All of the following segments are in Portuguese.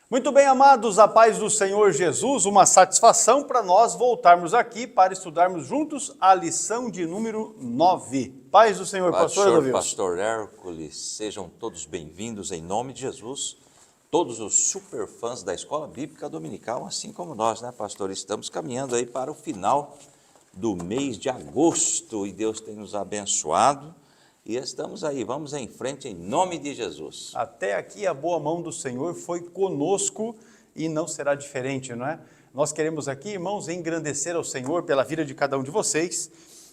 Muito bem, amados, a paz do Senhor Jesus, uma satisfação para nós voltarmos aqui para estudarmos juntos a lição de número 9. Paz do Senhor, pastor Edovilson. Pastor Hércules, sejam todos bem-vindos em nome de Jesus, todos os superfãs da Escola Bíblica Dominical, assim como nós, né, pastor? Estamos caminhando aí para o final do mês de agosto e Deus tem nos abençoado. E estamos aí, vamos em frente em nome de Jesus. Até aqui a boa mão do Senhor foi conosco e não será diferente, não é? Nós queremos aqui, irmãos, engrandecer ao Senhor pela vida de cada um de vocês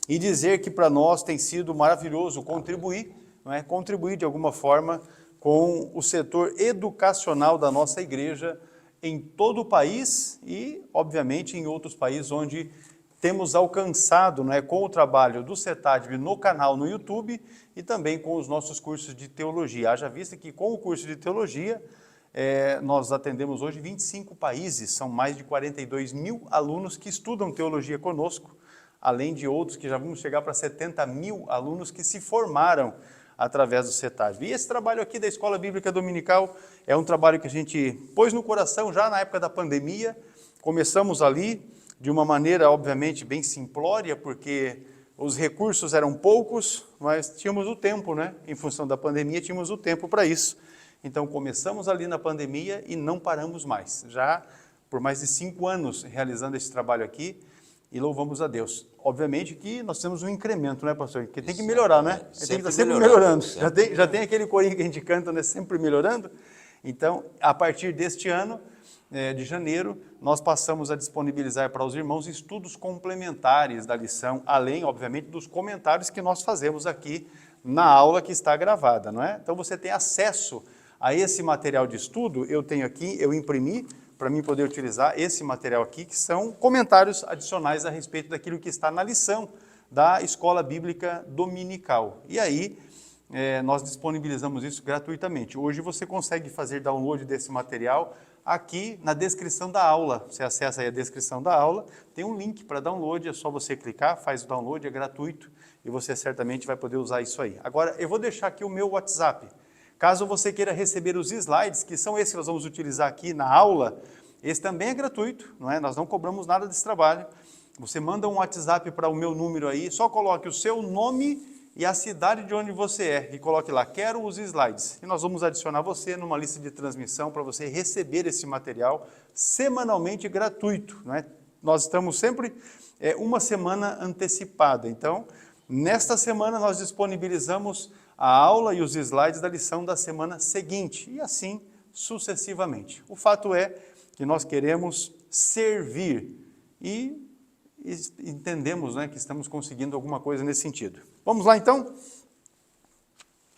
e dizer que para nós tem sido maravilhoso contribuir, não é? Contribuir de alguma forma com o setor educacional da nossa igreja em todo o país e, obviamente, em outros países onde temos alcançado, não é, com o trabalho do CETADB no canal no YouTube e também com os nossos cursos de teologia. Haja vista que com o curso de teologia, nós atendemos hoje 25 países, são mais de 42 mil alunos que estudam teologia conosco, além de outros que já vamos chegar para 70 mil alunos que se formaram através do CETADB. E esse trabalho aqui da Escola Bíblica Dominical é um trabalho que a gente pôs no coração já na época da pandemia, começamos ali, de uma maneira, obviamente, bem simplória, porque os recursos eram poucos, mas tínhamos o tempo, né? Em função da pandemia, tínhamos o tempo para isso. Então, começamos ali na pandemia e não paramos mais. Já por mais de 5 anos realizando esse trabalho aqui e louvamos a Deus. Obviamente que nós temos um incremento, né, pastor? Porque tem que melhorar, né? Tem que estar sempre melhorando. Já tem aquele corinho que a gente canta, né? Sempre melhorando. Então, a partir deste ano, de janeiro, nós passamos a disponibilizar para os irmãos estudos complementares da lição, além, obviamente, dos comentários que nós fazemos aqui na aula que está gravada, não é? Então, você tem acesso a esse material de estudo, eu tenho aqui, eu imprimi, para mim poder utilizar esse material aqui, que são comentários adicionais a respeito daquilo que está na lição da Escola Bíblica Dominical. E aí, nós disponibilizamos isso gratuitamente. Hoje você consegue fazer download desse material aqui na descrição da aula. Você acessa aí a descrição da aula, tem um link para download, é só você clicar, faz o download, é gratuito e você certamente vai poder usar isso aí. Agora, eu vou deixar aqui o meu WhatsApp. Caso você queira receber os slides, que são esses que nós vamos utilizar aqui na aula, esse também é gratuito, não é? Nós não cobramos nada desse trabalho. Você manda um WhatsApp para o meu número aí, só coloque o seu nome e a cidade de onde você é, e coloque lá, quero os slides. E nós vamos adicionar você numa lista de transmissão para você receber esse material semanalmente gratuito, não é? Nós estamos sempre uma semana antecipada, então, nesta semana nós disponibilizamos a aula e os slides da lição da semana seguinte, e assim sucessivamente. O fato é que nós queremos servir e entendemos, né, que estamos conseguindo alguma coisa nesse sentido. Vamos lá então?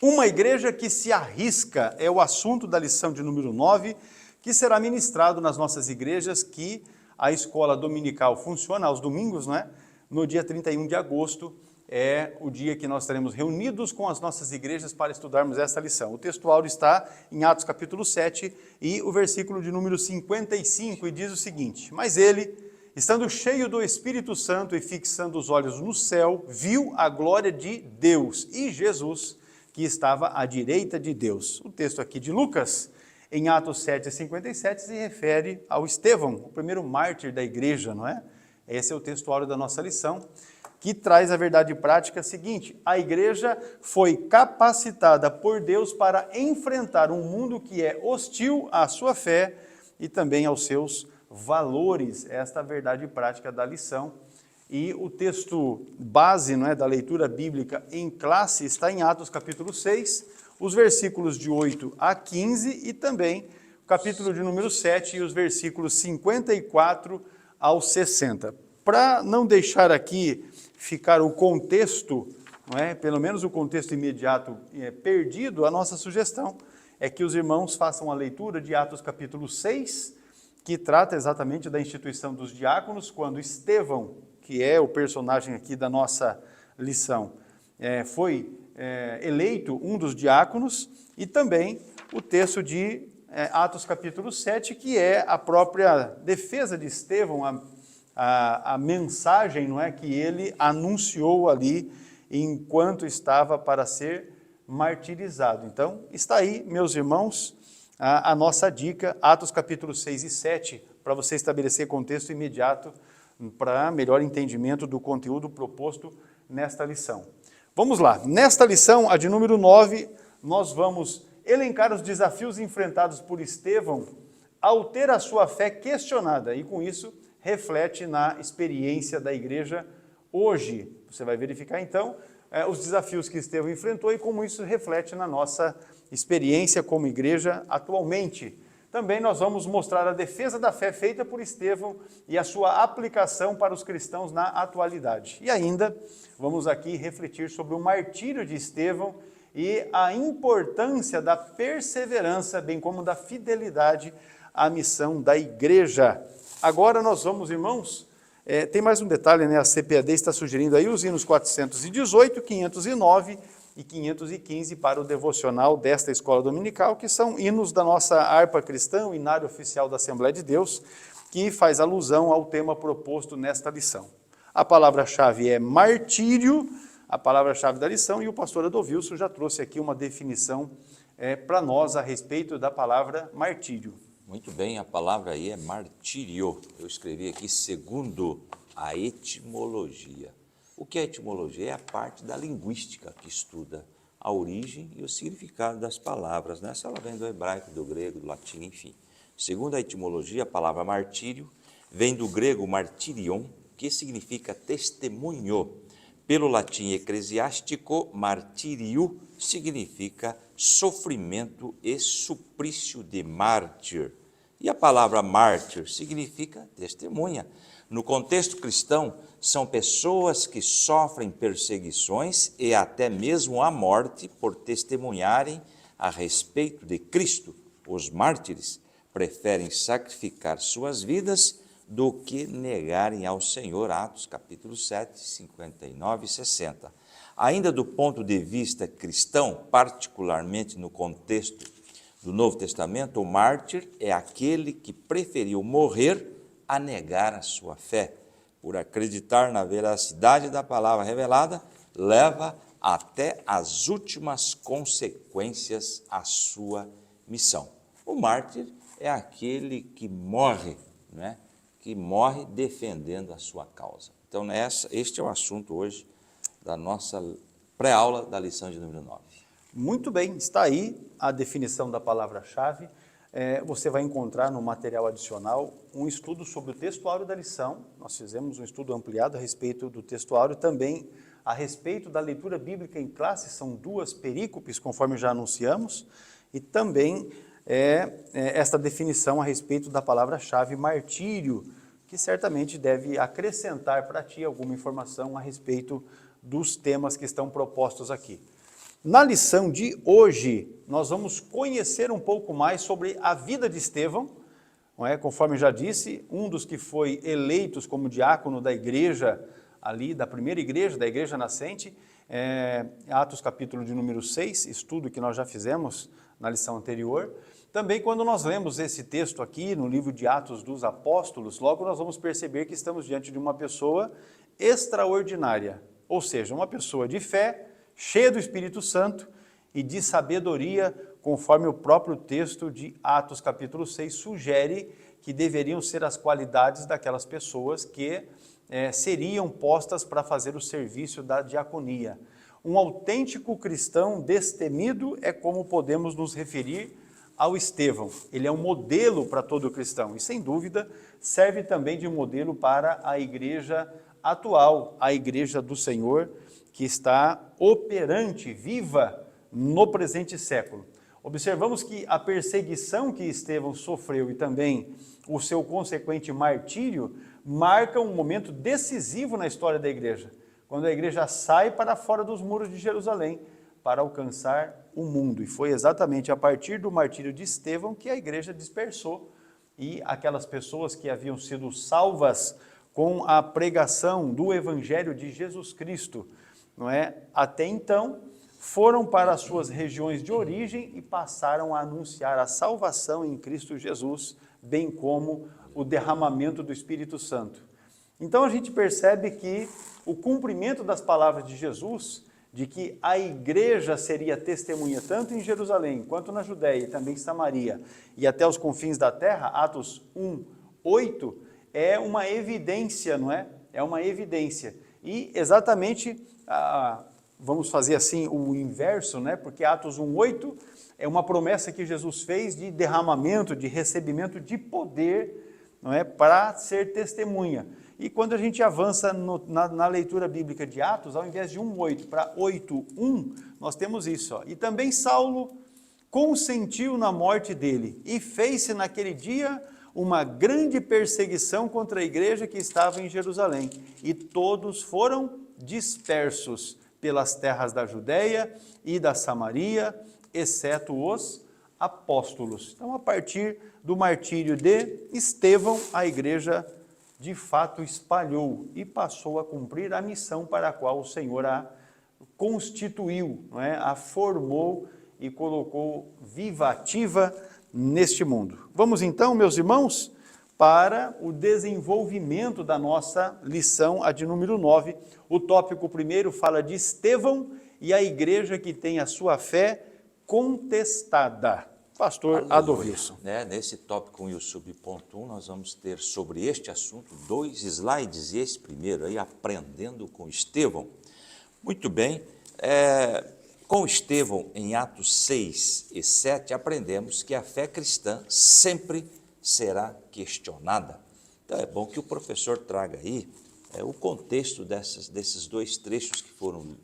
Uma igreja que se arrisca é o assunto da lição de número 9, que será ministrado nas nossas igrejas, que a escola dominical funciona aos domingos, né? No dia 31 de agosto é o dia que nós estaremos reunidos com as nossas igrejas para estudarmos essa lição. O textual está em Atos capítulo 7 e o versículo de número 55 e diz o seguinte: mas ele, estando cheio do Espírito Santo e fixando os olhos no céu, viu a glória de Deus e Jesus, que estava à direita de Deus. O texto aqui de Lucas, em Atos 7:57, se refere ao Estevão, o primeiro mártir da igreja, não é? Esse é o textuário da nossa lição, que traz a verdade prática seguinte: a igreja foi capacitada por Deus para enfrentar um mundo que é hostil à sua fé e também aos seus valores. Esta é a verdade prática da lição. E o texto base, não é, da leitura bíblica em classe está em Atos capítulo 6, os versículos de 8 a 15 e também o capítulo de número 7 e os versículos 54 ao 60. Para não deixar aqui ficar o contexto, não é, pelo menos o contexto imediato perdido, a nossa sugestão é que os irmãos façam a leitura de Atos capítulo 6, que trata exatamente da instituição dos diáconos, quando Estevão, que é o personagem aqui da nossa lição, foi eleito um dos diáconos, e também o texto de Atos capítulo 7, que é a própria defesa de Estevão, a mensagem, não é, que ele anunciou ali enquanto estava para ser martirizado. Então, está aí, meus irmãos, a nossa dica, Atos capítulo 6 e 7, para você estabelecer contexto imediato para melhor entendimento do conteúdo proposto nesta lição. Vamos lá, nesta lição, a de número 9, nós vamos elencar os desafios enfrentados por Estevão ao ter a sua fé questionada, e com isso reflete na experiência da igreja hoje. Você vai verificar então os desafios que Estevão enfrentou e como isso reflete na nossa experiência como igreja atualmente. Também nós vamos mostrar a defesa da fé feita por Estevão e a sua aplicação para os cristãos na atualidade. E ainda vamos aqui refletir sobre o martírio de Estevão e a importância da perseverança, bem como da fidelidade à missão da igreja. Agora nós vamos, irmãos, tem mais um detalhe, né? A CPAD está sugerindo aí os hinos 418, 509 e 515 para o devocional desta escola dominical, que são hinos da nossa harpa cristã, o hinário oficial da Assembleia de Deus, que faz alusão ao tema proposto nesta lição. A palavra-chave é martírio, a palavra-chave da lição, e o pastor Adovilson já trouxe aqui uma definição para nós a respeito da palavra martírio. Muito bem, a palavra aí é martírio. Eu escrevi aqui segundo a etimologia. O que é etimologia? É a parte da linguística que estuda a origem e o significado das palavras, né? Se ela vem do hebraico, do grego, do latim, enfim. Segundo a etimologia, a palavra martírio vem do grego martirion, que significa testemunho. Pelo latim eclesiástico, martírio significa sofrimento e suplício de mártir. E a palavra mártir significa testemunha. No contexto cristão, são pessoas que sofrem perseguições e até mesmo a morte por testemunharem a respeito de Cristo. Os mártires preferem sacrificar suas vidas do que negarem ao Senhor. Atos capítulo 7, 59 e 60. Ainda do ponto de vista cristão, particularmente no contexto do Novo Testamento, o mártir é aquele que preferiu morrer a negar a sua fé. Por acreditar na veracidade da palavra revelada, leva até as últimas consequências a sua missão. O mártir é aquele que morre, né? Que morre defendendo a sua causa. Então, este é o assunto hoje da nossa pré-aula da lição de número 9. Muito bem, está aí a definição da palavra-chave. Você vai encontrar no material adicional um estudo sobre o textuário da lição. Nós fizemos um estudo ampliado a respeito do textuário, também a respeito da leitura bíblica em classe, são 2 perícopes, conforme já anunciamos, e também esta definição a respeito da palavra-chave martírio, que certamente deve acrescentar para ti alguma informação a respeito dos temas que estão propostos aqui. Na lição de hoje, nós vamos conhecer um pouco mais sobre a vida de Estevão, não é? Conforme já disse, um dos que foi eleitos como diácono da igreja, ali da primeira igreja, da igreja nascente, Atos capítulo de número 6, estudo que nós já fizemos na lição anterior. Também quando nós lemos esse texto aqui no livro de Atos dos Apóstolos, logo nós vamos perceber que estamos diante de uma pessoa extraordinária, ou seja, uma pessoa de fé, cheia do Espírito Santo e de sabedoria, conforme o próprio texto de Atos capítulo 6 sugere que deveriam ser as qualidades daquelas pessoas que seriam postas para fazer o serviço da diaconia. Um autêntico cristão destemido é como podemos nos referir ao Estevão. Ele é um modelo para todo cristão e, sem dúvida, serve também de modelo para a igreja atual, a igreja do Senhor, que está operante, viva no presente século. Observamos que a perseguição que Estevão sofreu e também o seu consequente martírio marcam um momento decisivo na história da igreja, quando a igreja sai para fora dos muros de Jerusalém para alcançar o mundo. E foi exatamente a partir do martírio de Estevão que a igreja dispersou e aquelas pessoas que haviam sido salvas com a pregação do Evangelho de Jesus Cristo, não é? Até então, foram para as suas regiões de origem e passaram a anunciar a salvação em Cristo Jesus, bem como o derramamento do Espírito Santo. Então a gente percebe que o cumprimento das palavras de Jesus de que a igreja seria testemunha tanto em Jerusalém, quanto na Judéia e também em Samaria, e até os confins da terra, Atos 1, 8, é uma evidência, não é? É uma evidência. E exatamente, vamos fazer assim o inverso, né? Porque Atos 1, 8 é uma promessa que Jesus fez de derramamento, de recebimento de poder, não é? Para ser testemunha. E quando a gente avança na leitura bíblica de Atos, ao invés de 1:8 para 8:1, nós temos isso. Ó. E também Saulo consentiu na morte dele, e fez-se naquele dia uma grande perseguição contra a igreja que estava em Jerusalém. E todos foram dispersos pelas terras da Judéia e da Samaria, exceto os apóstolos. Então, a partir do martírio de Estevão, a igreja de fato espalhou e passou a cumprir a missão para a qual o Senhor a constituiu, não é? A formou e colocou viva, ativa neste mundo. Vamos então, meus irmãos, para o desenvolvimento da nossa lição, a de número 9. O tópico primeiro fala de Estevão e a igreja que tem a sua fé contestada. Pastor Adolfo. Nesse tópico 1 e o subponto 1, nós vamos ter sobre este assunto 2 slides, e esse primeiro aí, aprendendo com Estevão. Muito bem, com Estevão, em Atos 6 e 7, aprendemos que a fé cristã sempre será questionada. Então é bom que o professor traga aí o contexto desses dois trechos que foram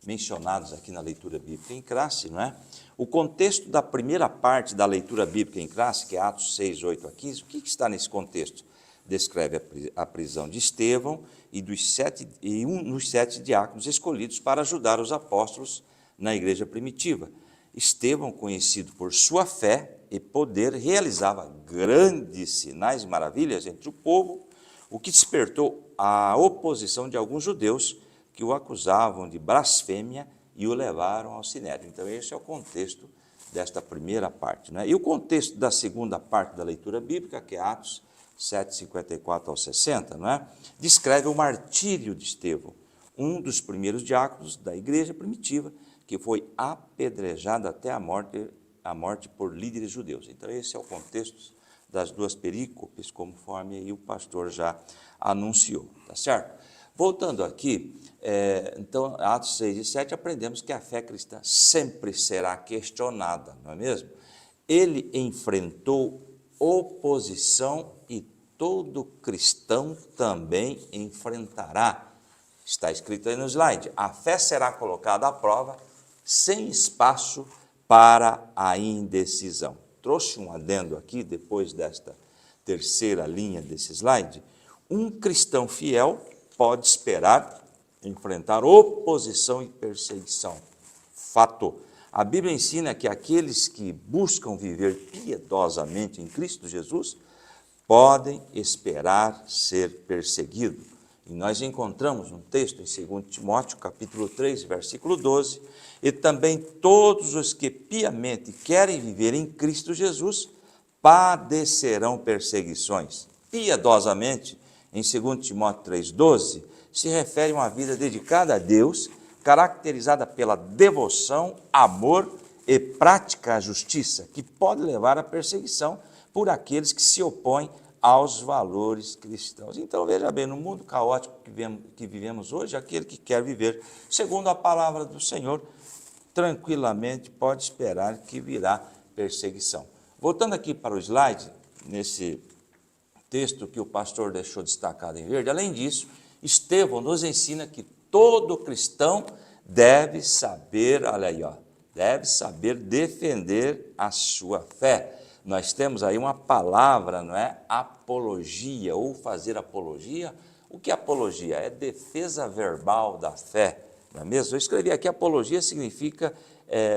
mencionados aqui na leitura bíblica em classe, não é? O contexto da primeira parte da leitura bíblica em classe, que é Atos 6, 8 a 15, o que está nesse contexto? Descreve a prisão de Estevão e dos sete diáconos escolhidos para ajudar os apóstolos na igreja primitiva. Estevão, conhecido por sua fé e poder, realizava grandes sinais e maravilhas entre o povo, o que despertou a oposição de alguns judeus que o acusavam de blasfêmia e o levaram ao sinédrio. Então, esse é o contexto desta primeira parte, né? E o contexto da segunda parte da leitura bíblica, que é Atos 7, 54 ao 60, não é? Descreve o martírio de Estevão, um dos primeiros diáconos da igreja primitiva, que foi apedrejado até a morte por líderes judeus. Então, esse é o contexto das duas perícopes, conforme aí o pastor já anunciou, tá certo? Voltando aqui, então, Atos 6 e 7, aprendemos que a fé cristã sempre será questionada, não é mesmo? Ele enfrentou oposição e todo cristão também enfrentará. Está escrito aí no slide, a fé será colocada à prova sem espaço para a indecisão. Trouxe um adendo aqui, depois desta terceira linha desse slide. Um cristão fiel pode esperar enfrentar oposição e perseguição. Fato. A Bíblia ensina que aqueles que buscam viver piedosamente em Cristo Jesus podem esperar ser perseguidos. E nós encontramos um texto em 2 Timóteo, capítulo 3, versículo 12, e também todos os que piamente querem viver em Cristo Jesus padecerão perseguições. Piedosamente, em 2 Timóteo 3,12, se refere a uma vida dedicada a Deus, caracterizada pela devoção, amor e prática à justiça, que pode levar à perseguição por aqueles que se opõem aos valores cristãos. Então, veja bem, no mundo caótico que vivemos hoje, aquele que quer viver segundo a palavra do Senhor, tranquilamente pode esperar que virá perseguição. Voltando aqui para o slide, nesse texto que o pastor deixou destacado em verde, além disso, Estevão nos ensina que todo cristão deve saber, olha aí, deve saber defender a sua fé. Nós temos aí uma palavra, não é? Apologia, ou fazer apologia. O que é apologia? É defesa verbal da fé, não é mesmo? Eu escrevi aqui, apologia significa,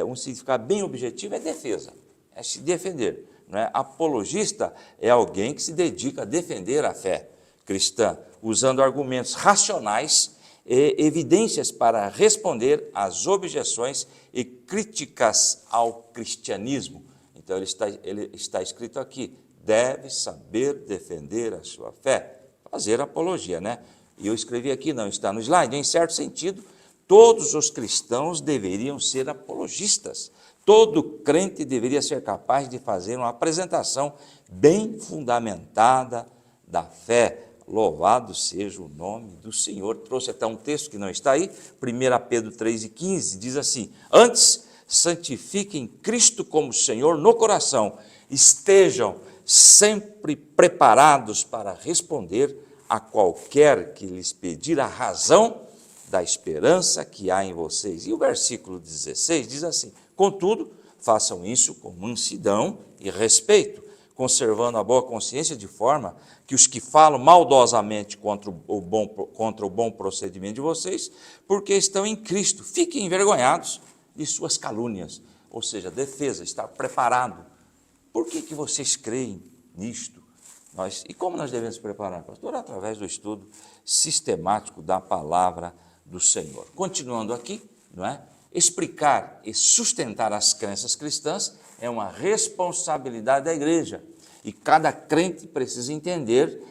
um significado bem objetivo, é defesa, é se defender. Não é? Apologista é alguém que se dedica a defender a fé cristã, usando argumentos racionais e evidências para responder às objeções e críticas ao cristianismo. Então, ele está escrito aqui, deve saber defender a sua fé, fazer apologia, né? E eu escrevi aqui, não está no slide, em certo sentido, Todos os cristãos deveriam ser apologistas. Todo crente deveria ser capaz de fazer uma apresentação bem fundamentada da fé. Louvado seja o nome do Senhor. Trouxe até um texto que não está aí, 1 Pedro 3,15, diz assim: antes, santifiquem Cristo como Senhor no coração, estejam sempre preparados para responder a qualquer que lhes pedir a razão da esperança que há em vocês. E o versículo 16 diz assim: contudo, façam isso com mansidão e respeito, conservando a boa consciência, de forma que os que falam maldosamente contra o bom procedimento de vocês, porque estão em Cristo, fiquem envergonhados de suas calúnias. Ou seja, defesa, estar preparado. Por que vocês creem nisto? E como nós devemos preparar, pastor? Através do estudo sistemático da palavra do Senhor. Continuando aqui, não é? Explicar e sustentar as crenças cristãs é uma responsabilidade da igreja. E cada crente precisa entender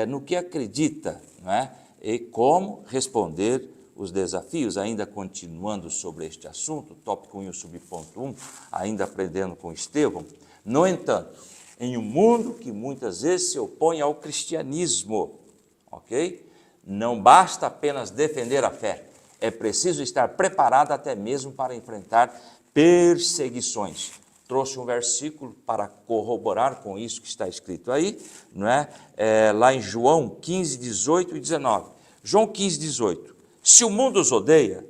no que acredita, não é? E como responder os desafios. Ainda continuando sobre este assunto, tópico 1 e o subponto 1, ainda aprendendo com Estevão. No entanto, em um mundo que muitas vezes se opõe ao cristianismo, ok? Não basta apenas defender a fé, é preciso estar preparado até mesmo para enfrentar perseguições. Trouxe um versículo para corroborar com isso que está escrito aí, não é? Lá em João 15, 18 e 19. João 15, 18. Se o mundo os odeia,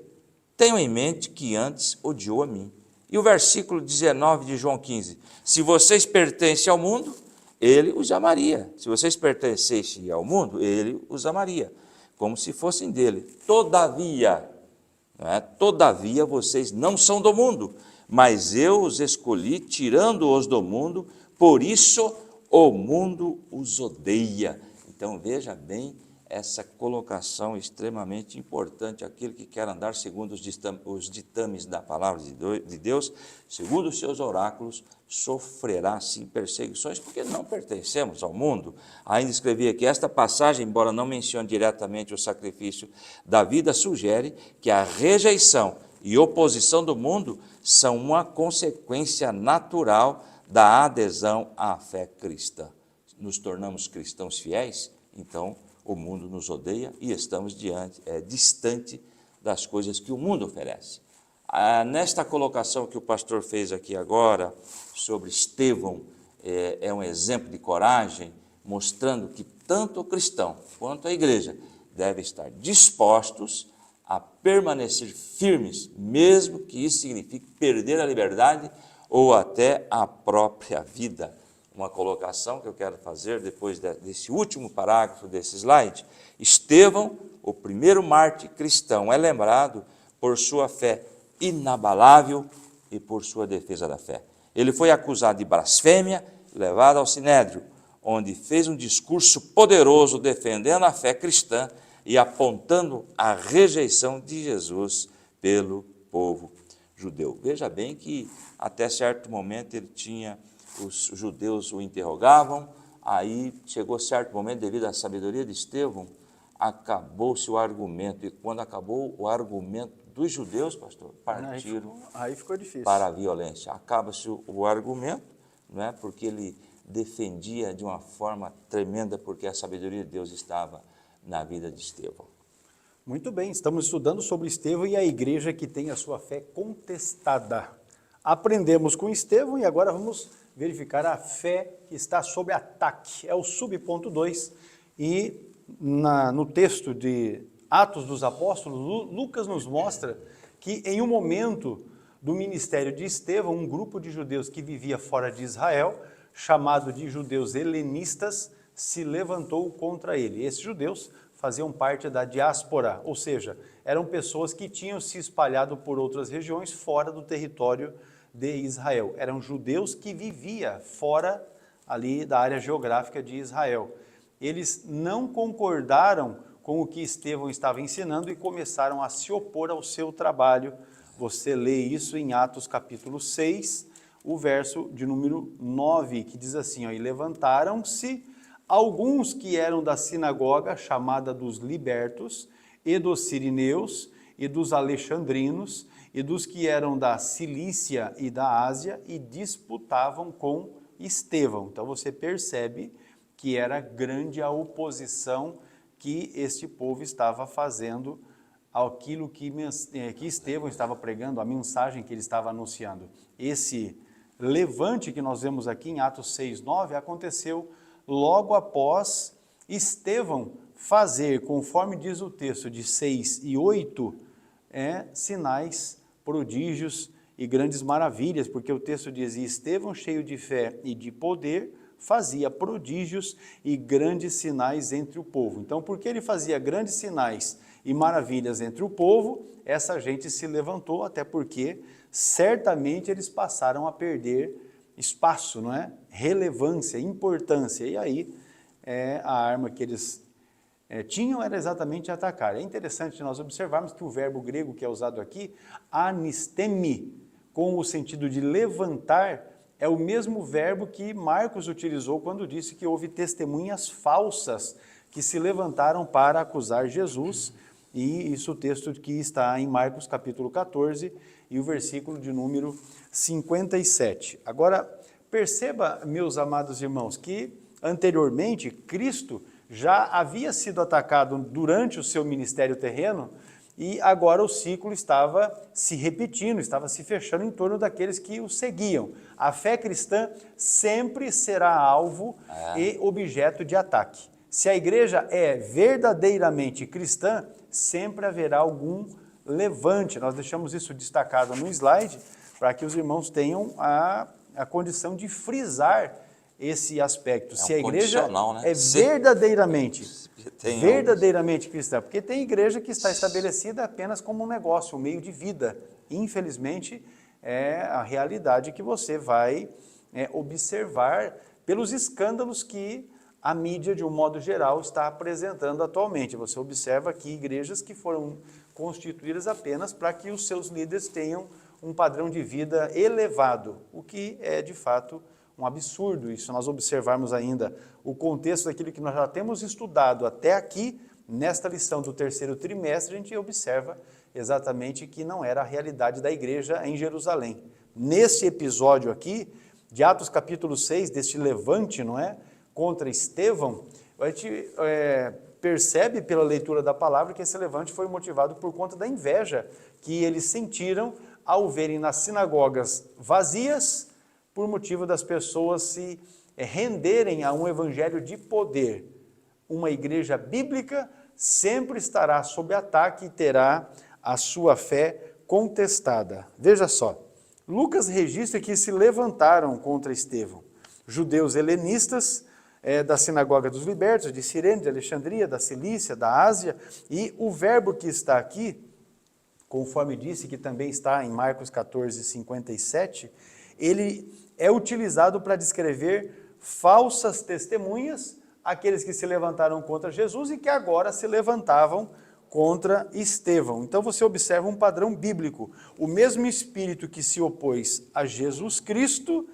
tenham em mente que antes odiou a mim. E o versículo 19 de João 15. Se vocês pertencem ao mundo, ele os amaria. Se vocês pertencessem ao mundo, ele os amaria, como se fossem dele. Todavia, todavia vocês não são do mundo, mas eu os escolhi tirando-os do mundo, por isso o mundo os odeia. Então veja bem essa colocação extremamente importante. Aquele que quer andar segundo os ditames da palavra de Deus, segundo os seus oráculos, sofrerá sim perseguições, porque não pertencemos ao mundo. Ainda escrevi aqui, esta passagem, embora não mencione diretamente o sacrifício da vida, sugere que a rejeição e oposição do mundo são uma consequência natural da adesão à fé cristã. Nos tornamos cristãos fiéis, então o mundo nos odeia e estamos distante das coisas que o mundo oferece. Nesta colocação que o pastor fez aqui agora, sobre Estevão, é um exemplo de coragem, mostrando que tanto o cristão quanto a igreja devem estar dispostos a permanecer firmes, mesmo que isso signifique perder a liberdade ou até a própria vida. Uma colocação que eu quero fazer depois desse último parágrafo desse slide. Estevão, o primeiro mártir cristão, é lembrado por sua fé inabalável e por sua defesa da fé. Ele foi acusado de blasfêmia, levado ao Sinédrio, onde fez um discurso poderoso defendendo a fé cristã e apontando a rejeição de Jesus pelo povo judeu. Veja bem que até certo momento os judeus o interrogavam, aí chegou certo momento, devido à sabedoria de Estevão, acabou-se o argumento, e quando acabou o argumento dos judeus, pastor, partiram aí ficou difícil. Para a violência. Acaba-se o argumento, não é? Porque ele defendia de uma forma tremenda, porque a sabedoria de Deus estava na vida de Estevão. Muito bem, estamos estudando sobre Estevão e a igreja que tem a sua fé contestada. Aprendemos com Estevão e agora vamos verificar a fé que está sob ataque. É o subponto 2 e no texto de Atos dos Apóstolos, Lucas nos mostra que em um momento do ministério de Estevão, um grupo de judeus que vivia fora de Israel, chamado de judeus helenistas, se levantou contra ele. Esses judeus faziam parte da diáspora, ou seja, eram pessoas que tinham se espalhado por outras regiões fora do território de Israel. Eram judeus que viviam fora ali da área geográfica de Israel. Eles não concordaram com o que Estevão estava ensinando e começaram a se opor ao seu trabalho. Você lê isso em Atos capítulo 6, o verso de número 9, que diz assim, e levantaram-se alguns que eram da sinagoga chamada dos libertos e dos sirineus, e dos alexandrinos, e dos que eram da Cilícia e da Ásia, e disputavam com Estevão. Então você percebe que era grande a oposição que este povo estava fazendo àquilo que Estevão estava pregando, a mensagem que ele estava anunciando. Esse levante que nós vemos aqui em Atos 6:9 aconteceu logo após Estevão fazer, conforme diz o texto de 6 e 8, sinais, prodígios e grandes maravilhas, porque o texto diz: e Estevão, cheio de fé e de poder, fazia prodígios e grandes sinais entre o povo. Então, porque ele fazia grandes sinais e maravilhas entre o povo, essa gente se levantou, até porque certamente eles passaram a perder espaço, não é? Relevância, importância, e aí a arma que eles tinham era exatamente atacar. É interessante nós observarmos que o verbo grego que é usado aqui, anistemi, com o sentido de levantar, é o mesmo verbo que Marcos utilizou quando disse que houve testemunhas falsas que se levantaram para acusar Jesus, e isso o texto que está em Marcos capítulo 14 e o versículo de número 57. Agora, perceba, meus amados irmãos, que anteriormente Cristo já havia sido atacado durante o seu ministério terreno, e agora o ciclo estava se repetindo, estava se fechando em torno daqueles que o seguiam. A fé cristã sempre será alvo e objeto de ataque. Se a igreja é verdadeiramente cristã, sempre haverá algum levante. Nós deixamos isso destacado no slide, para que os irmãos tenham a condição de frisar esse aspecto. Se a igreja é verdadeiramente cristã, porque tem igreja que está estabelecida apenas como um negócio, um meio de vida. Infelizmente, é a realidade que você vai observar pelos escândalos que a mídia, de um modo geral, está apresentando atualmente. Você observa aqui igrejas que foram constituídas apenas para que os seus líderes tenham um padrão de vida elevado, o que é, de fato, um absurdo. Isso nós observarmos ainda o contexto daquilo que nós já temos estudado até aqui, nesta lição do terceiro trimestre, a gente observa exatamente que não era a realidade da igreja em Jerusalém. Nesse episódio aqui, de Atos capítulo 6, deste levante, não é? Contra Estevão, a gente percebe pela leitura da palavra que esse levante foi motivado por conta da inveja que eles sentiram ao verem nas sinagogas vazias, por motivo das pessoas se renderem a um evangelho de poder. Uma igreja bíblica sempre estará sob ataque e terá a sua fé contestada. Veja só, Lucas registra que se levantaram contra Estevão judeus helenistas, da sinagoga dos libertos, de Cirene, de Alexandria, da Cilícia, da Ásia, e o verbo que está aqui, conforme disse, que também está em Marcos 14, 57, ele é utilizado para descrever falsas testemunhas, aqueles que se levantaram contra Jesus e que agora se levantavam contra Estevão. Então você observa um padrão bíblico. O mesmo espírito que se opôs a Jesus Cristo,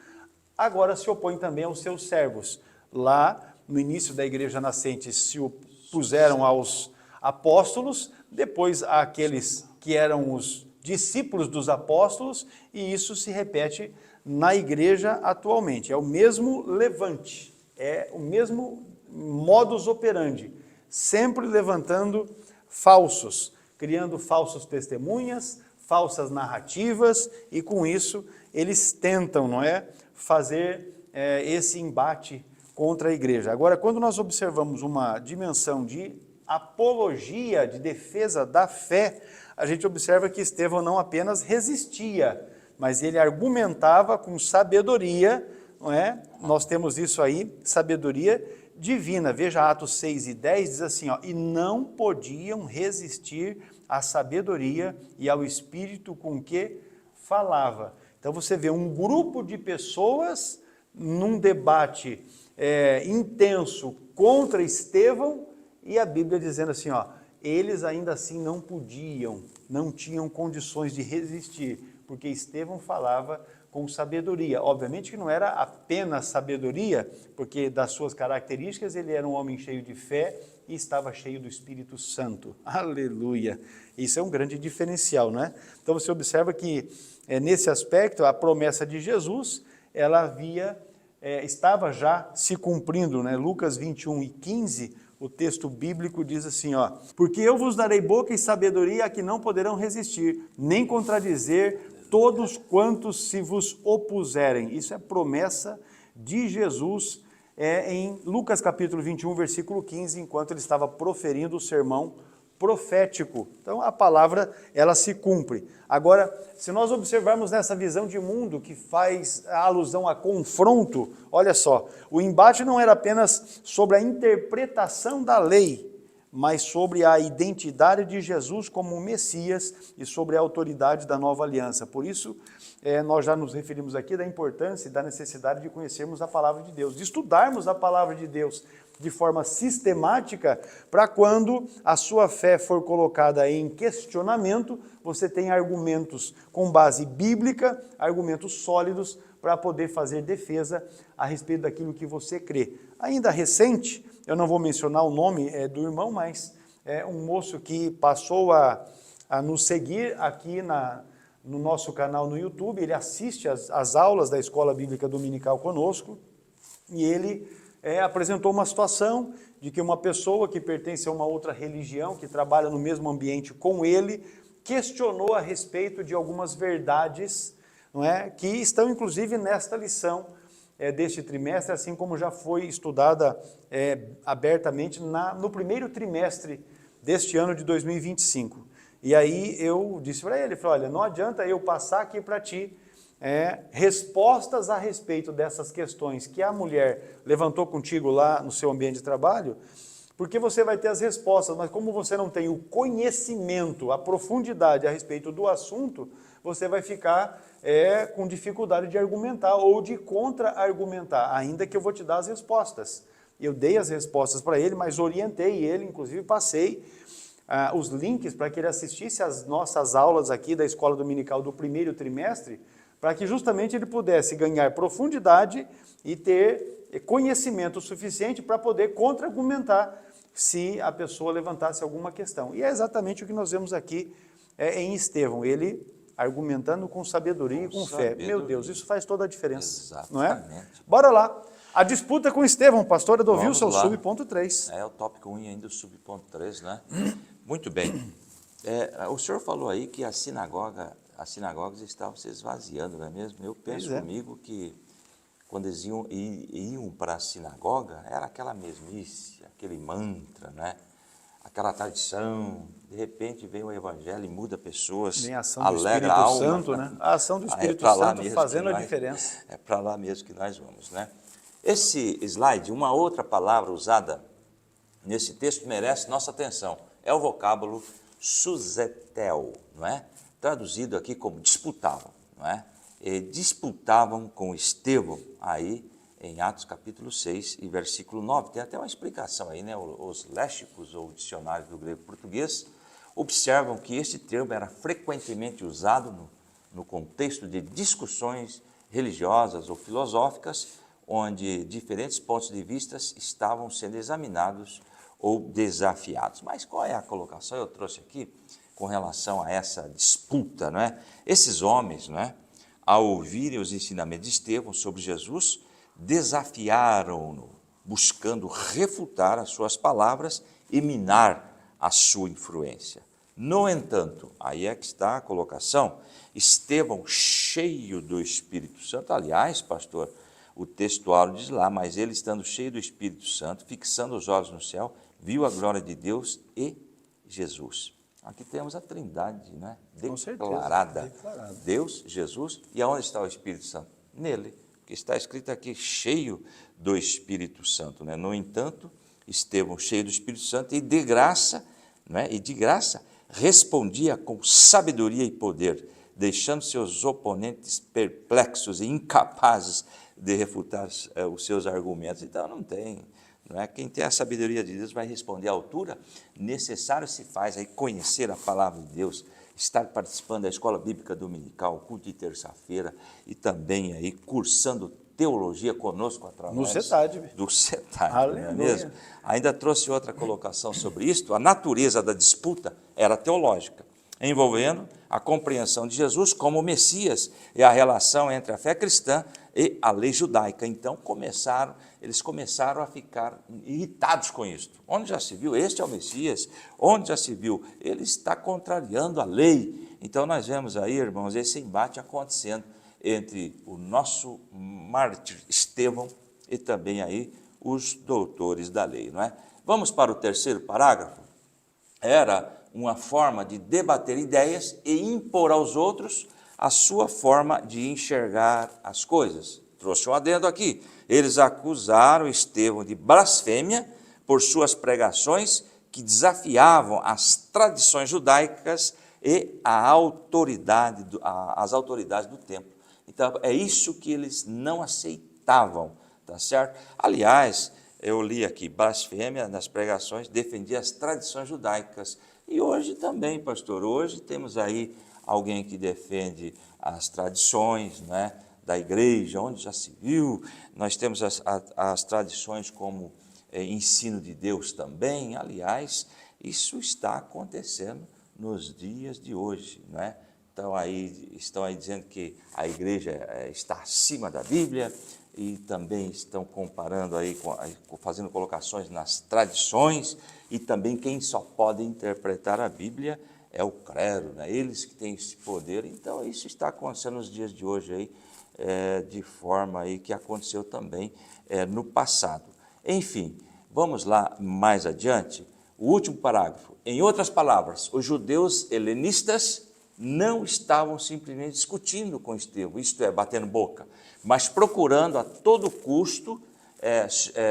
agora se opõe também aos seus servos. Lá, no início da igreja nascente, se opuseram aos apóstolos, depois àqueles que eram os discípulos dos apóstolos, e isso se repete na igreja atualmente. É o mesmo levante, é o mesmo modus operandi, sempre levantando falsos, criando falsos testemunhas, falsas narrativas, e com isso eles tentam, não é, fazer esse embate contra a igreja. Agora, quando nós observamos uma dimensão de apologia, de defesa da fé, a gente observa que Estevão não apenas resistia, mas ele argumentava com sabedoria, não é? Nós temos isso aí, sabedoria divina. Veja Atos 6 e 10, diz assim, ó, e não podiam resistir à sabedoria e ao espírito com que falava. Então você vê um grupo de pessoas num debate intenso contra Estevão, e a Bíblia dizendo assim, ó, eles ainda assim não tinham condições de resistir, porque Estevão falava com sabedoria. Obviamente que não era apenas sabedoria, porque das suas características ele era um homem cheio de fé e estava cheio do Espírito Santo. Aleluia! Isso é um grande diferencial, não é? Então você observa que nesse aspecto a promessa de Jesus, ela estava já se cumprindo, né? Lucas 21:15, o texto bíblico diz assim, ó: porque eu vos darei boca e sabedoria a que não poderão resistir, nem contradizer todos quantos se vos opuserem. Isso é promessa de Jesus em Lucas capítulo 21, versículo 15, enquanto ele estava proferindo o sermão profético. Então a palavra, ela se cumpre. Agora, se nós observarmos nessa visão de mundo que faz a alusão a confronto, olha só, o embate não era apenas sobre a interpretação da lei, mas sobre a identidade de Jesus como Messias e sobre a autoridade da nova aliança. Por isso, nós já nos referimos aqui da importância e da necessidade de conhecermos a palavra de Deus, de estudarmos a palavra de Deus de forma sistemática, para quando a sua fé for colocada em questionamento, você tem argumentos com base bíblica, argumentos sólidos, para poder fazer defesa a respeito daquilo que você crê. Ainda recente, eu não vou mencionar o nome do irmão, mas é um moço que passou a nos seguir aqui no nosso canal no YouTube, ele assiste às aulas da Escola Bíblica Dominical conosco, e ele apresentou uma situação de que uma pessoa que pertence a uma outra religião, que trabalha no mesmo ambiente com ele, questionou a respeito de algumas verdades, não é, que estão inclusive nesta lição deste trimestre, assim como já foi estudada abertamente no primeiro trimestre deste ano de 2025. E aí eu disse para ele, falei, olha, não adianta eu passar aqui para ti respostas a respeito dessas questões que a mulher levantou contigo lá no seu ambiente de trabalho, porque você vai ter as respostas, mas como você não tem o conhecimento, a profundidade a respeito do assunto, você vai ficar com dificuldade de argumentar ou de contra-argumentar, ainda que eu vou te dar as respostas. Eu dei as respostas para ele, mas orientei ele, inclusive passei os links para que ele assistisse às nossas aulas aqui da Escola Dominical do primeiro trimestre, para que justamente ele pudesse ganhar profundidade e ter conhecimento suficiente para poder contra-argumentar se a pessoa levantasse alguma questão. E é exatamente o que nós vemos aqui em Estevão, ele argumentando com sabedoria e com fé. Meu Deus, isso faz toda a diferença, Exatamente. não é? Bora lá. A disputa com Estevão, pastor Edovilson, é o subponto 3. É o tópico 1 ainda, o subponto 3, né? Muito bem. O senhor falou aí que as sinagogas estavam se esvaziando, não é mesmo? Eu penso comigo que quando eles iam para a sinagoga, era aquela mesmice, aquele mantra, né? Aquela tradição, de repente vem o evangelho e muda pessoas, Vem a ação alegra do Espírito a alma. Santo, né? A ação do Espírito Santo fazendo a diferença. É para lá mesmo que nós vamos, né? Esse slide, uma outra palavra usada nesse texto merece nossa atenção, é o vocábulo suzetel, não é? Traduzido aqui como disputavam, não é? E disputavam com Estevão aí em Atos capítulo 6 e versículo 9. Tem até uma explicação aí, né? Os léxicos ou dicionários do grego português observam que esse termo era frequentemente usado no contexto de discussões religiosas ou filosóficas, onde diferentes pontos de vista estavam sendo examinados ou desafiados. Mas qual é a colocação? Eu trouxe aqui com relação a essa disputa, não é? Esses homens, não é? Ao ouvirem os ensinamentos de Estevão sobre Jesus, desafiaram-no, buscando refutar as suas palavras e minar a sua influência. No entanto, aí é que está a colocação, Estevão cheio do Espírito Santo, aliás, pastor, o textuário diz lá, mas ele estando cheio do Espírito Santo, fixando os olhos no céu, viu a glória de Deus e Jesus. Aqui temos a Trindade, né? Declarada. Deus, Jesus, e aonde está o Espírito Santo? Nele, que está escrito aqui, cheio do Espírito Santo, né? No entanto, Estevão, cheio do Espírito Santo, e de graça, né? E de graça, respondia com sabedoria e poder, deixando seus oponentes perplexos e incapazes de refutar os seus argumentos. Então, não é? Quem tem a sabedoria de Deus vai responder à altura. Necessário se faz aí conhecer a palavra de Deus estar participando da Escola Bíblica Dominical, culto de terça-feira, e também aí cursando teologia conosco através No CETAD. do CETAD, não é Aleluia. mesmo? Ainda trouxe outra colocação sobre isto. A natureza da disputa era teológica, envolvendo a compreensão de Jesus como Messias e a relação entre a fé cristã e a lei judaica. Então eles começaram a ficar irritados com isto. Onde já se viu? Este é o Messias. Onde já se viu? Ele está contrariando a lei. Então nós vemos aí, irmãos, esse embate acontecendo entre o nosso mártir Estevão e também aí os doutores da lei, não é? Vamos para o terceiro parágrafo. Era uma forma de debater ideias e impor aos outros a sua forma de enxergar as coisas. Trouxe um adendo aqui. Eles acusaram Estevão de blasfêmia por suas pregações que desafiavam as tradições judaicas e as autoridades do templo. Então, é isso que eles não aceitavam, tá certo? Aliás, eu li aqui, blasfêmia nas pregações, defendia as tradições judaicas. E hoje também, pastor, hoje temos aí alguém que defende as tradições, né, da igreja, onde já se viu. Nós temos as tradições como ensino de Deus também. Aliás, isso está acontecendo nos dias de hoje, não é? Estão aí dizendo que a igreja está acima da Bíblia e também estão comparando aí, fazendo colocações nas tradições, e também quem só pode interpretar a Bíblia é o clero, né? Eles que têm esse poder. Então isso está acontecendo nos dias de hoje aí, de forma aí que aconteceu também no passado. Enfim, vamos lá mais adiante, o último parágrafo. Em outras palavras, os judeus helenistas não estavam simplesmente discutindo com Estevão, isto é, batendo boca, mas procurando a todo custo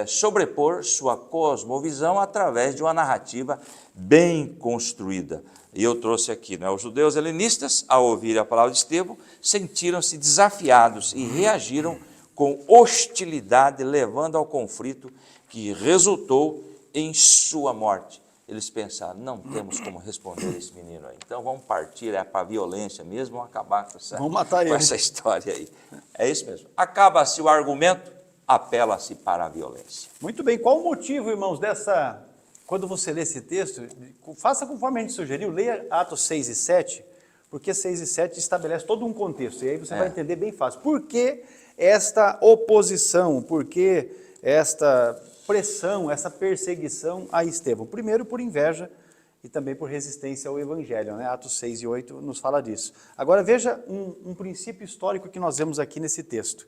sobrepor sua cosmovisão através de uma narrativa bem construída. E eu trouxe aqui, né, os judeus helenistas, ao ouvir a palavra de Estevão, sentiram-se desafiados e reagiram com hostilidade, levando ao conflito que resultou em sua morte. Eles pensaram, não temos como responder esse menino aí, então vamos partir para a violência mesmo, vamos acabar vamos matar ele. Com essa história aí. É isso mesmo. Acaba-se o argumento, apela-se para a violência. Muito bem, qual o motivo, irmãos, quando você lê esse texto, faça conforme a gente sugeriu, leia Atos 6 e 7, porque 6 e 7 estabelece todo um contexto, e aí você vai entender bem fácil. Por que esta oposição, por que esta pressão, essa perseguição a Estevão? Primeiro, por inveja e também por resistência ao Evangelho, né? Atos 6 e 8 nos fala disso. Agora veja um princípio histórico que nós vemos aqui nesse texto.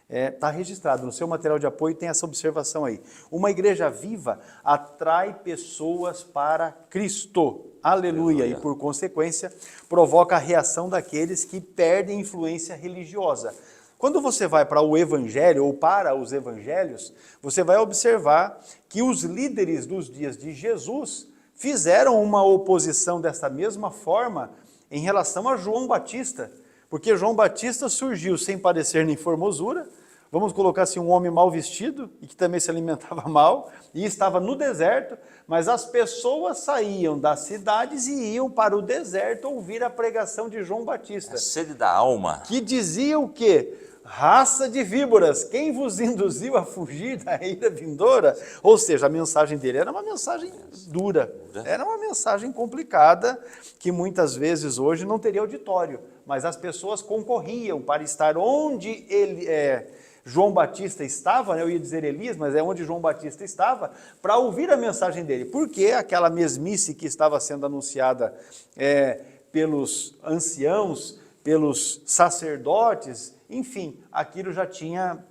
Está registrado no seu material de apoio, tem essa observação aí. Uma igreja viva atrai pessoas para Cristo. Aleluia. E por consequência, provoca a reação daqueles que perdem influência religiosa. Quando você vai para o Evangelho ou para os Evangelhos, você vai observar que os líderes dos dias de Jesus fizeram uma oposição dessa mesma forma em relação a João Batista, porque João Batista surgiu sem padecer nem formosura, vamos colocar assim, um homem mal vestido e que também se alimentava mal e estava no deserto, mas as pessoas saíam das cidades e iam para o deserto ouvir a pregação de João Batista. A sede da alma. Que dizia o quê? Raça de víboras, quem vos induziu a fugir da ira vindoura? Ou seja, a mensagem dele era uma mensagem dura, era uma mensagem complicada, que muitas vezes hoje não teria auditório, mas as pessoas concorriam para estar onde João Batista estava, né? Eu ia dizer Elias, mas é onde João Batista estava, para ouvir a mensagem dele, porque aquela mesmice que estava sendo anunciada pelos anciãos, pelos sacerdotes, enfim, aquilo já tinha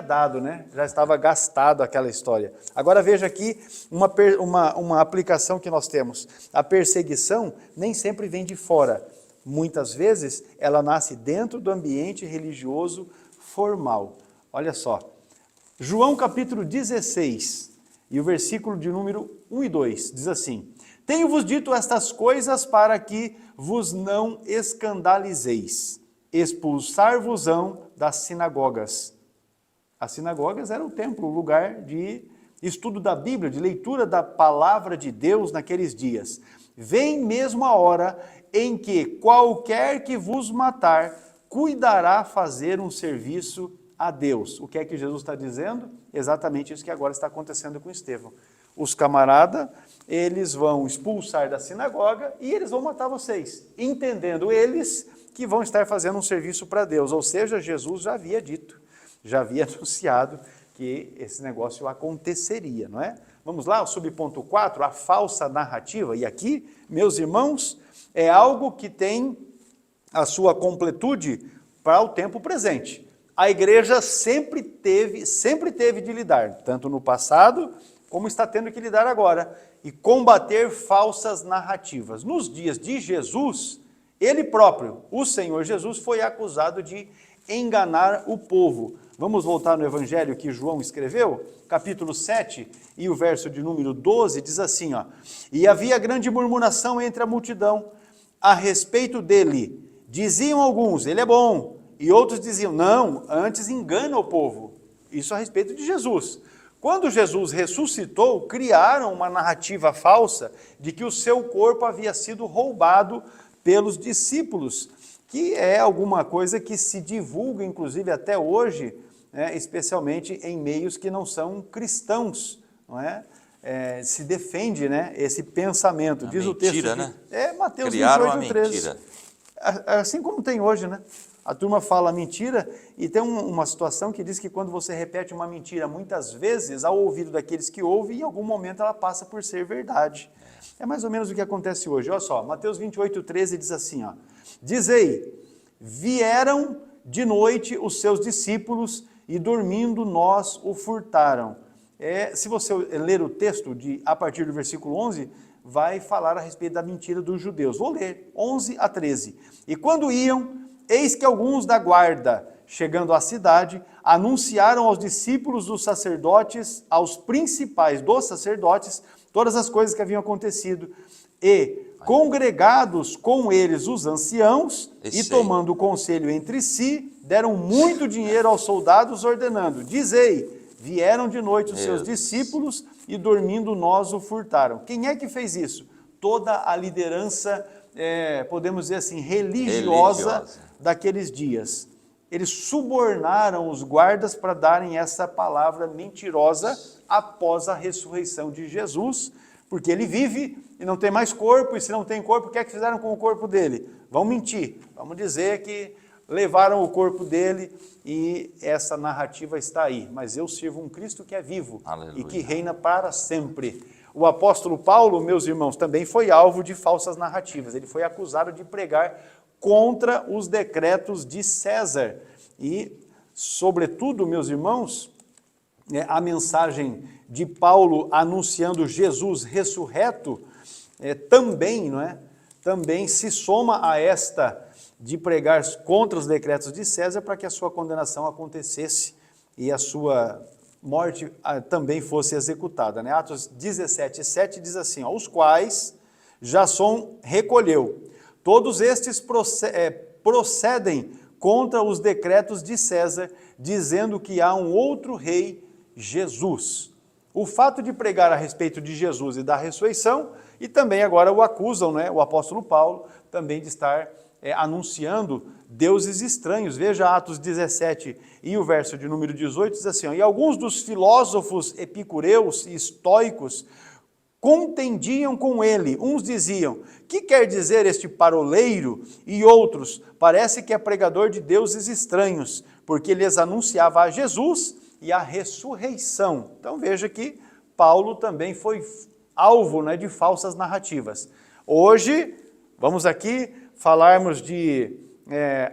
dado, né? Já estava gastado aquela história. Agora veja aqui uma aplicação que nós temos. A perseguição nem sempre vem de fora. Muitas vezes ela nasce dentro do ambiente religioso formal. Olha só, João capítulo 16, e o versículo de número 1 e 2, diz assim: Tenho-vos dito estas coisas para que vos não escandalizeis. Expulsar-vos-ão das sinagogas. As sinagogas eram o templo, o lugar de estudo da Bíblia, de leitura da palavra de Deus naqueles dias. Vem mesmo a hora em que qualquer que vos matar, cuidará fazer um serviço a Deus. O que é que Jesus está dizendo? Exatamente isso que agora está acontecendo com Estevão. Os camaradas, eles vão expulsar da sinagoga e eles vão matar vocês, entendendo eles que vão estar fazendo um serviço para Deus. Ou seja, Jesus já havia dito, já havia anunciado que esse negócio aconteceria, não é? Vamos lá, o subponto 4, a falsa narrativa. E aqui, meus irmãos, é algo que tem a sua completude para o tempo presente. A igreja sempre teve de lidar, tanto no passado, como está tendo que lidar agora, e combater falsas narrativas. Nos dias de Jesus, ele próprio, o Senhor Jesus, foi acusado de enganar o povo. Vamos voltar no evangelho que João escreveu, capítulo 7, e o verso de número 12, diz assim, ó, e havia grande murmuração entre a multidão a respeito dele. Diziam alguns, ele é bom, e outros diziam, não, antes engana o povo. Isso a respeito de Jesus. Quando Jesus ressuscitou, criaram uma narrativa falsa de que o seu corpo havia sido roubado pelos discípulos, que é alguma coisa que se divulga, inclusive até hoje, né, especialmente em meios que não são cristãos, não é? Se defende, né, esse pensamento. Diz mentira, o texto de, né? Mateus Criaram 28, 13. mentira. Assim como tem hoje, né? A turma fala mentira e tem uma situação que diz que quando você repete uma mentira muitas vezes, ao ouvido daqueles que ouvem, em algum momento ela passa por ser verdade. É mais ou menos o que acontece hoje. Olha só, Mateus 28, 13 diz assim, ó, dizei, vieram de noite os seus discípulos e dormindo nós o furtaram. Se você ler o texto a partir do versículo 11, vai falar a respeito da mentira dos judeus. Vou ler, 11 a 13. E quando iam, eis que alguns da guarda, chegando à cidade, anunciaram aos discípulos dos sacerdotes, aos principais dos sacerdotes, todas as coisas que haviam acontecido. E, congregados com eles os anciãos, e tomando conselho entre si, deram muito dinheiro aos soldados, ordenando, dizei, vieram de noite os seus discípulos e dormindo nós o furtaram. Quem é que fez isso? Toda a liderança, podemos dizer assim, religiosa daqueles dias. Eles subornaram os guardas para darem essa palavra mentirosa após a ressurreição de Jesus, porque ele vive e não tem mais corpo, e se não tem corpo, o que é que fizeram com o corpo dele? Vão mentir, vamos dizer que levaram o corpo dele e essa narrativa está aí. Mas eu sirvo um Cristo que é vivo. Aleluia. E que reina para sempre. O apóstolo Paulo, meus irmãos, também foi alvo de falsas narrativas. Ele foi acusado de pregar contra os decretos de César. E, sobretudo, meus irmãos, a mensagem de Paulo anunciando Jesus ressurreto também, não é? Também se soma a esta de pregar contra os decretos de César para que a sua condenação acontecesse e a sua morte também fosse executada. Né? Atos 17, 7 diz assim, ó, os quais Jasson recolheu. Todos estes procedem contra os decretos de César, dizendo que há um outro rei, Jesus. O fato de pregar a respeito de Jesus e da ressurreição, e também agora o acusam, né, o apóstolo Paulo, também de estar anunciando deuses estranhos. Veja Atos 17 e o verso de número 18, diz assim, ó, e alguns dos filósofos epicureus e estoicos contendiam com ele. Uns diziam, que quer dizer este paroleiro? E outros, parece que é pregador de deuses estranhos, porque lhes anunciava a Jesus e a ressurreição. Então veja que Paulo também foi alvo, né, de falsas narrativas. Hoje, vamos aqui falarmos de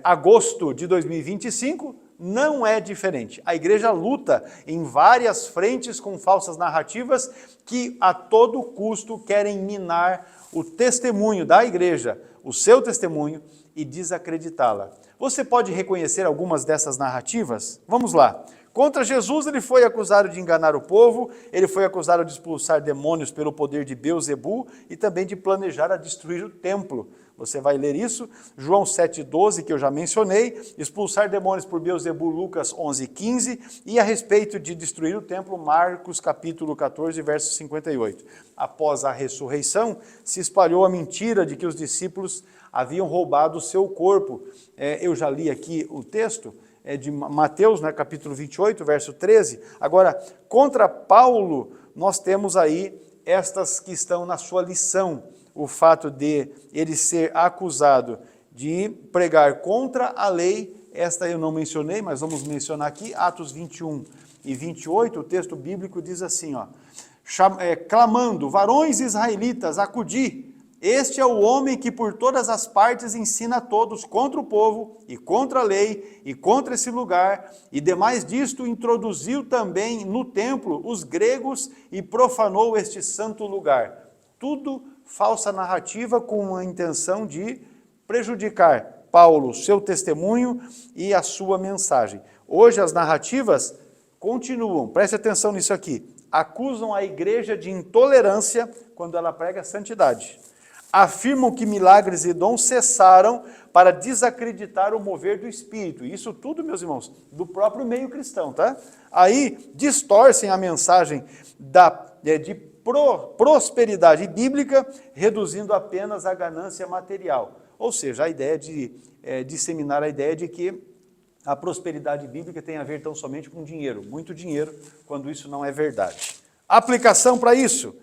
agosto de 2025, não é diferente. A igreja luta em várias frentes com falsas narrativas que a todo custo querem minar o testemunho da igreja, o seu testemunho, e desacreditá-la. Você pode reconhecer algumas dessas narrativas? Vamos lá. Contra Jesus ele foi acusado de enganar o povo, ele foi acusado de expulsar demônios pelo poder de Beelzebu e também de planejar a destruir o templo. Você vai ler isso, João 7,12, que eu já mencionei, expulsar demônios por Beelzebu, Lucas 11,15, e a respeito de destruir o templo, Marcos capítulo 14, verso 58. Após a ressurreição, se espalhou a mentira de que os discípulos haviam roubado o seu corpo. Eu já li aqui o texto, de Mateus, né, capítulo 28, verso 13. Agora, contra Paulo, nós temos aí estas que estão na sua lição. O fato de ele ser acusado de pregar contra a lei, esta eu não mencionei, mas vamos mencionar aqui, Atos 21 e 28, o texto bíblico diz assim, clamando, varões israelitas, acudi, este é o homem que por todas as partes ensina a todos contra o povo e contra a lei e contra esse lugar, e demais disto introduziu também no templo os gregos e profanou este santo lugar. Tudo falsa narrativa com a intenção de prejudicar Paulo, seu testemunho e a sua mensagem. Hoje as narrativas continuam, preste atenção nisso aqui, acusam a igreja de intolerância quando ela prega santidade. Afirmam que milagres e dons cessaram para desacreditar o mover do Espírito. Isso tudo, meus irmãos, do próprio meio cristão, tá? Aí distorcem a mensagem de prosperidade bíblica, reduzindo apenas a ganância material. Ou seja, a ideia de disseminar a ideia de que a prosperidade bíblica tem a ver tão somente com dinheiro, muito dinheiro, quando isso não é verdade. Aplicação para isso: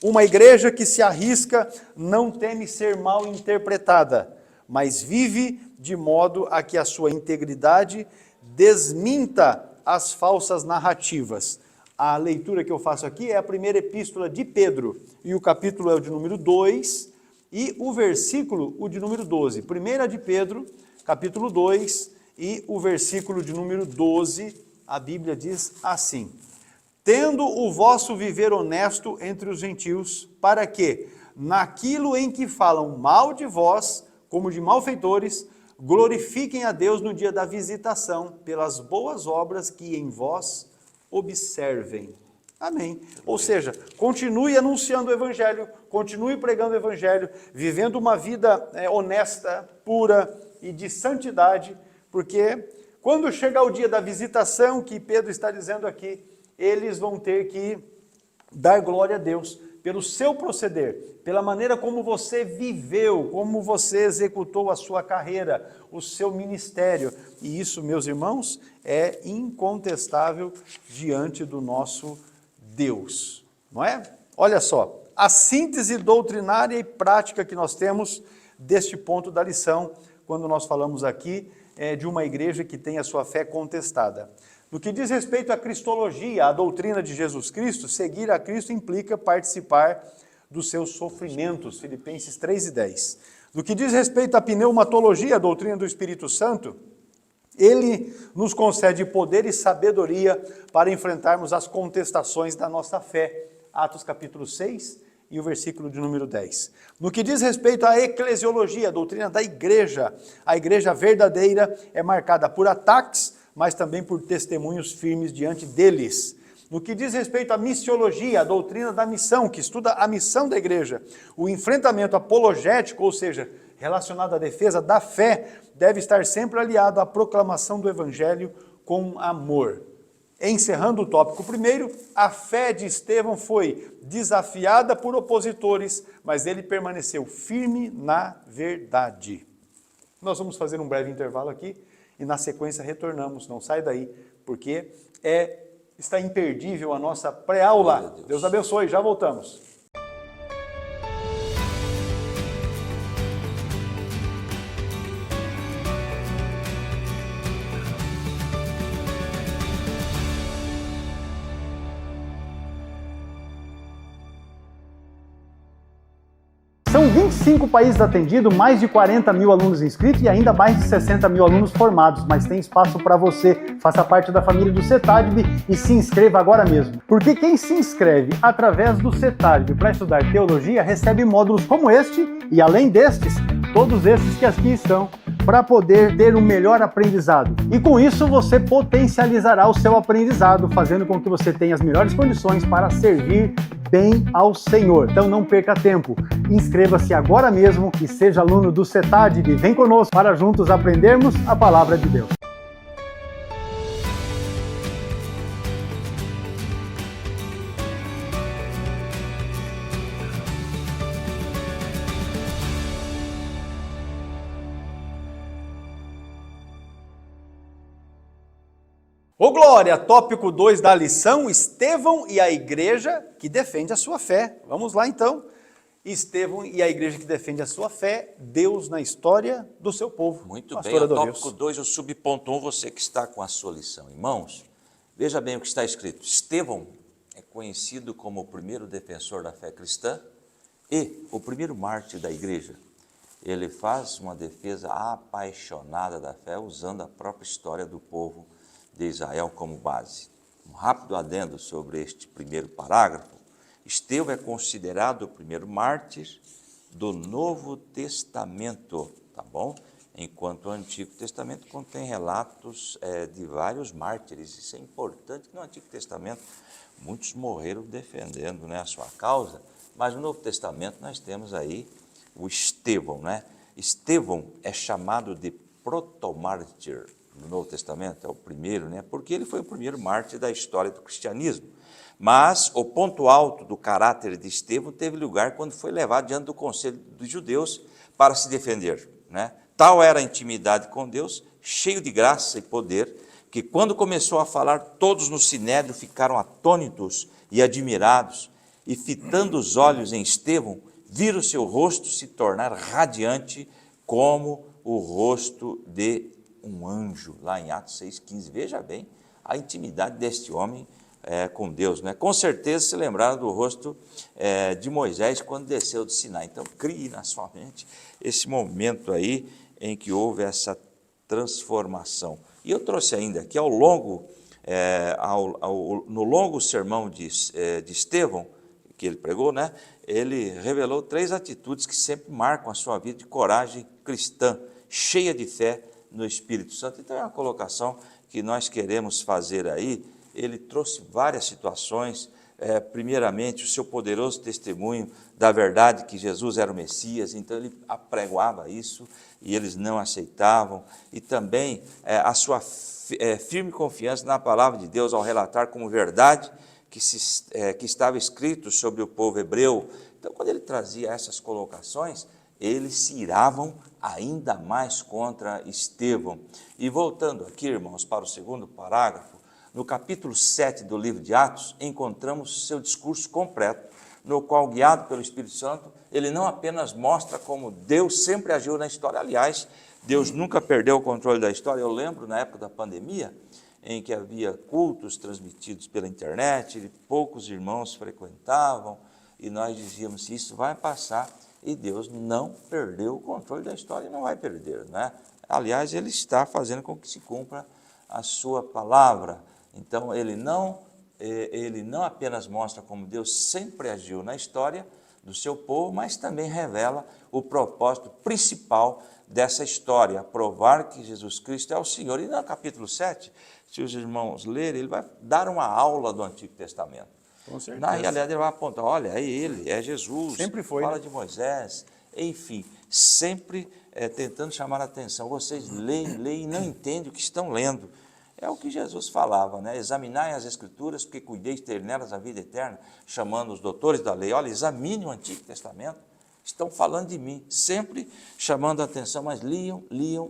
uma igreja que se arrisca não teme ser mal interpretada, mas vive de modo a que a sua integridade desminta as falsas narrativas. A leitura que eu faço aqui é a primeira epístola de Pedro, e o capítulo é o de número 2, e o versículo o de número 12. Primeira de Pedro, capítulo 2, e o versículo de número 12, a Bíblia diz assim: tendo o vosso viver honesto entre os gentios, para que, naquilo em que falam mal de vós, como de malfeitores, glorifiquem a Deus no dia da visitação, pelas boas obras que em vós observem. Amém. Ou seja, continue anunciando o Evangelho, continue pregando o Evangelho, vivendo uma vida honesta, pura e de santidade, porque quando chegar o dia da visitação, que Pedro está dizendo aqui, eles vão ter que dar glória a Deus pelo seu proceder, pela maneira como você viveu, como você executou a sua carreira, o seu ministério. E isso, meus irmãos, é incontestável diante do nosso Deus, não é? Olha só, a síntese doutrinária e prática que nós temos deste ponto da lição, quando nós falamos aqui de uma igreja que tem a sua fé contestada. No que diz respeito à cristologia, à doutrina de Jesus Cristo, seguir a Cristo implica participar dos seus sofrimentos, Filipenses 3:10. No que diz respeito à pneumatologia, a doutrina do Espírito Santo, ele nos concede poder e sabedoria para enfrentarmos as contestações da nossa fé, Atos capítulo 6 e o versículo de número 10. No que diz respeito à eclesiologia, a doutrina da igreja, a igreja verdadeira é marcada por ataques, mas também por testemunhos firmes diante deles. No que diz respeito à missiologia, a doutrina da missão, que estuda a missão da igreja, o enfrentamento apologético, ou seja, relacionado à defesa da fé, deve estar sempre aliado à proclamação do Evangelho com amor. Encerrando o tópico primeiro, a fé de Estevão foi desafiada por opositores, mas ele permaneceu firme na verdade. Nós vamos fazer um breve intervalo aqui, e na sequência retornamos, não sai daí, porque está imperdível a nossa pré-aula. Deus abençoe, já voltamos. São 25 países atendidos, mais de 40 mil alunos inscritos e ainda mais de 60 mil alunos formados, mas tem espaço para você. Faça parte da família do CETADB e se inscreva agora mesmo. Porque quem se inscreve através do CETADB para estudar teologia recebe módulos como este e, além destes, todos esses que aqui estão para poder ter um melhor aprendizado. E com isso você potencializará o seu aprendizado, fazendo com que você tenha as melhores condições para servir bem ao Senhor. Então não perca tempo, inscreva-se agora mesmo e seja aluno do CETADB. Vem conosco para juntos aprendermos a palavra de Deus. Ô glória, tópico 2 da lição, Estevão e a igreja que defende a sua fé. Vamos lá então. Estevão e a igreja que defende a sua fé, Deus na história do seu povo. Muito Pastor bem, o Adonius. tópico 2, o subponto 1, você que está com a sua lição. Irmãos, veja bem o que está escrito. Estevão é conhecido como o primeiro defensor da fé cristã e o primeiro mártir da igreja. Ele faz uma defesa apaixonada da fé, usando a própria história do povo de Israel como base. Um rápido adendo sobre este primeiro parágrafo. Estevão é considerado o primeiro mártir do Novo Testamento, tá bom? Enquanto o Antigo Testamento contém relatos de vários mártires. Isso é importante, que no Antigo Testamento muitos morreram defendendo, né, a sua causa, mas no Novo Testamento nós temos aí o Estevão, né? Estevão é chamado de protomártir no Novo Testamento, é o primeiro, né? Porque ele foi o primeiro mártir da história do cristianismo. Mas o ponto alto do caráter de Estevão teve lugar quando foi levado diante do conselho dos judeus para se defender, né? Tal era a intimidade com Deus, cheio de graça e poder, que quando começou a falar, todos no sinédrio ficaram atônitos e admirados, e fitando os olhos em Estevão, viram seu rosto se tornar radiante como o rosto de um anjo, lá em Atos 6,15. Veja bem a intimidade deste homem com Deus, né? Com certeza se lembraram do rosto de Moisés quando desceu do Sinai. Então crie na sua mente esse momento aí em que houve essa transformação. E eu trouxe ainda aqui no longo sermão de Estevão, que ele pregou, né? Ele revelou 3 atitudes que sempre marcam a sua vida de coragem cristã, cheia de fé no Espírito Santo. Então é uma colocação que nós queremos fazer aí. Ele trouxe várias situações, primeiramente o seu poderoso testemunho da verdade que Jesus era o Messias, então ele apregoava isso e eles não aceitavam, e também a sua firme confiança na palavra de Deus ao relatar como verdade que estava escrito sobre o povo hebreu. Então quando ele trazia essas colocações, eles se iravam ainda mais contra Estevão. E voltando aqui, irmãos, para o segundo parágrafo, no capítulo 7 do livro de Atos, encontramos seu discurso completo, no qual, guiado pelo Espírito Santo, ele não apenas mostra como Deus sempre agiu na história. Aliás, Deus nunca perdeu o controle da história. Eu lembro, na época da pandemia, em que havia cultos transmitidos pela internet, e poucos irmãos frequentavam, e nós dizíamos, isso vai passar. E Deus não perdeu o controle da história e não vai perder, né? Aliás, Ele está fazendo com que se cumpra a sua palavra. Então, Ele não apenas mostra como Deus sempre agiu na história do seu povo, mas também revela o propósito principal dessa história, provar que Jesus Cristo é o Senhor. E no capítulo 7, se os irmãos lerem, ele vai dar uma aula do Antigo Testamento. Com certeza. Na realidade, ele vai apontar, olha, é ele, é Jesus. Sempre foi, fala, né? de Moisés, enfim, sempre tentando chamar a atenção. Vocês leem e não entendem o que estão lendo. É o que Jesus falava, né? Examinai as Escrituras, porque cuideis de ter nelas a vida eterna, chamando os doutores da lei. Olha, examine o Antigo Testamento, estão falando de mim, sempre chamando a atenção, mas liam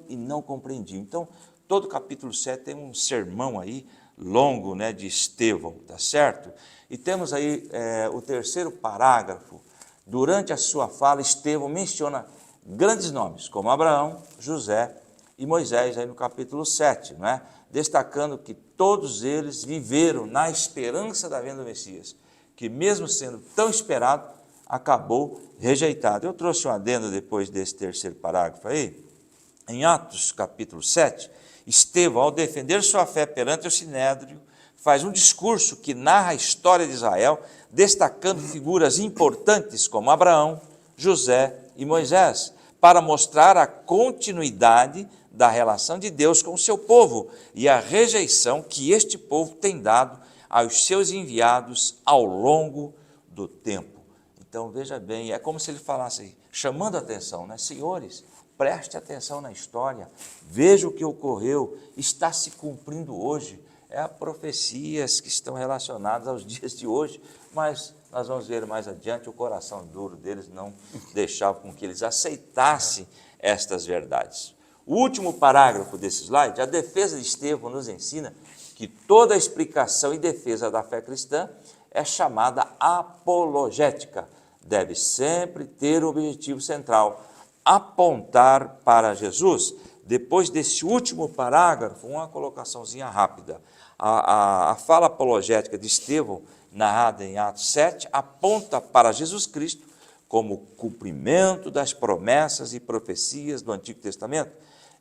e não compreendiam. Então, todo o capítulo 7 tem um sermão aí, longo, né, de Estevão, tá certo? E temos aí o terceiro parágrafo. Durante a sua fala, Estevão menciona grandes nomes, como Abraão, José e Moisés, aí no capítulo 7, né? Destacando que todos eles viveram na esperança da vinda do Messias, que mesmo sendo tão esperado, acabou rejeitado. Eu trouxe um adendo depois desse terceiro parágrafo aí. Em Atos, capítulo 7, Estevão, ao defender sua fé perante o Sinédrio, faz um discurso que narra a história de Israel, destacando figuras importantes como Abraão, José e Moisés, para mostrar a continuidade da relação de Deus com o seu povo e a rejeição que este povo tem dado aos seus enviados ao longo do tempo. Então, veja bem, é como se ele falasse, chamando a atenção, né? Senhores, preste atenção na história, veja o que ocorreu, está se cumprindo hoje. É profecias que estão relacionadas aos dias de hoje, mas nós vamos ver mais adiante, o coração duro deles não deixava com que eles aceitassem estas verdades. O último parágrafo desse slide, a defesa de Estevão nos ensina que toda a explicação e defesa da fé cristã é chamada apologética. Deve sempre ter o objetivo central, apontar para Jesus. Depois desse último parágrafo, uma colocaçãozinha rápida. A fala apologética de Estevão, narrada em Atos 7, aponta para Jesus Cristo como cumprimento das promessas e profecias do Antigo Testamento.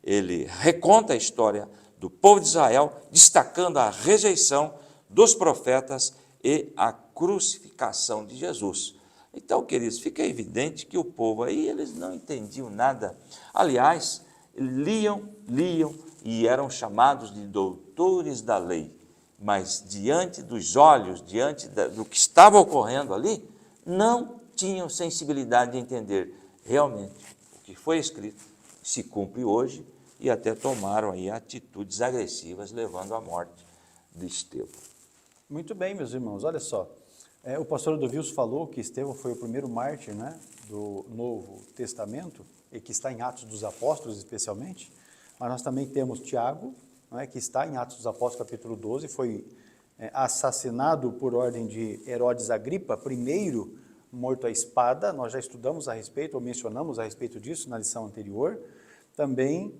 Ele reconta a história do povo de Israel, destacando a rejeição dos profetas e a crucificação de Jesus. Então, queridos, fica evidente que o povo aí, eles não entendiam nada. Aliás, liam e eram chamados de doutores da lei, mas diante dos olhos, diante do que estava ocorrendo ali, não tinham sensibilidade de entender realmente o que foi escrito, se cumpre hoje, e até tomaram aí atitudes agressivas, levando à morte de Estevão. Muito bem, meus irmãos, olha só. O pastor Odovilson falou que Estevão foi o primeiro mártir, né, do Novo Testamento, e que está em Atos dos Apóstolos especialmente, mas nós também temos Tiago, né, que está em Atos dos Apóstolos capítulo 12, foi assassinado por ordem de Herodes Agripa, primeiro morto à espada. Nós já estudamos a respeito, ou mencionamos a respeito disso na lição anterior. Também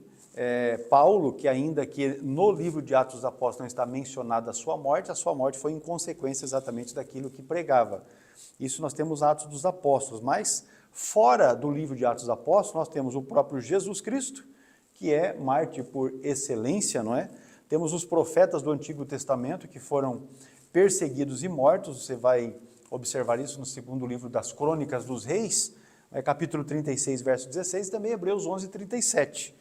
Paulo, que ainda que no livro de Atos dos Apóstolos não está mencionada a sua morte foi em consequência exatamente daquilo que pregava. Isso nós temos Atos dos Apóstolos, mas fora do livro de Atos dos Apóstolos nós temos o próprio Jesus Cristo, que é mártir por excelência, não é? Temos os profetas do Antigo Testamento que foram perseguidos e mortos, você vai observar isso no segundo livro das Crônicas dos Reis, capítulo 36, verso 16, e também Hebreus 11, 37.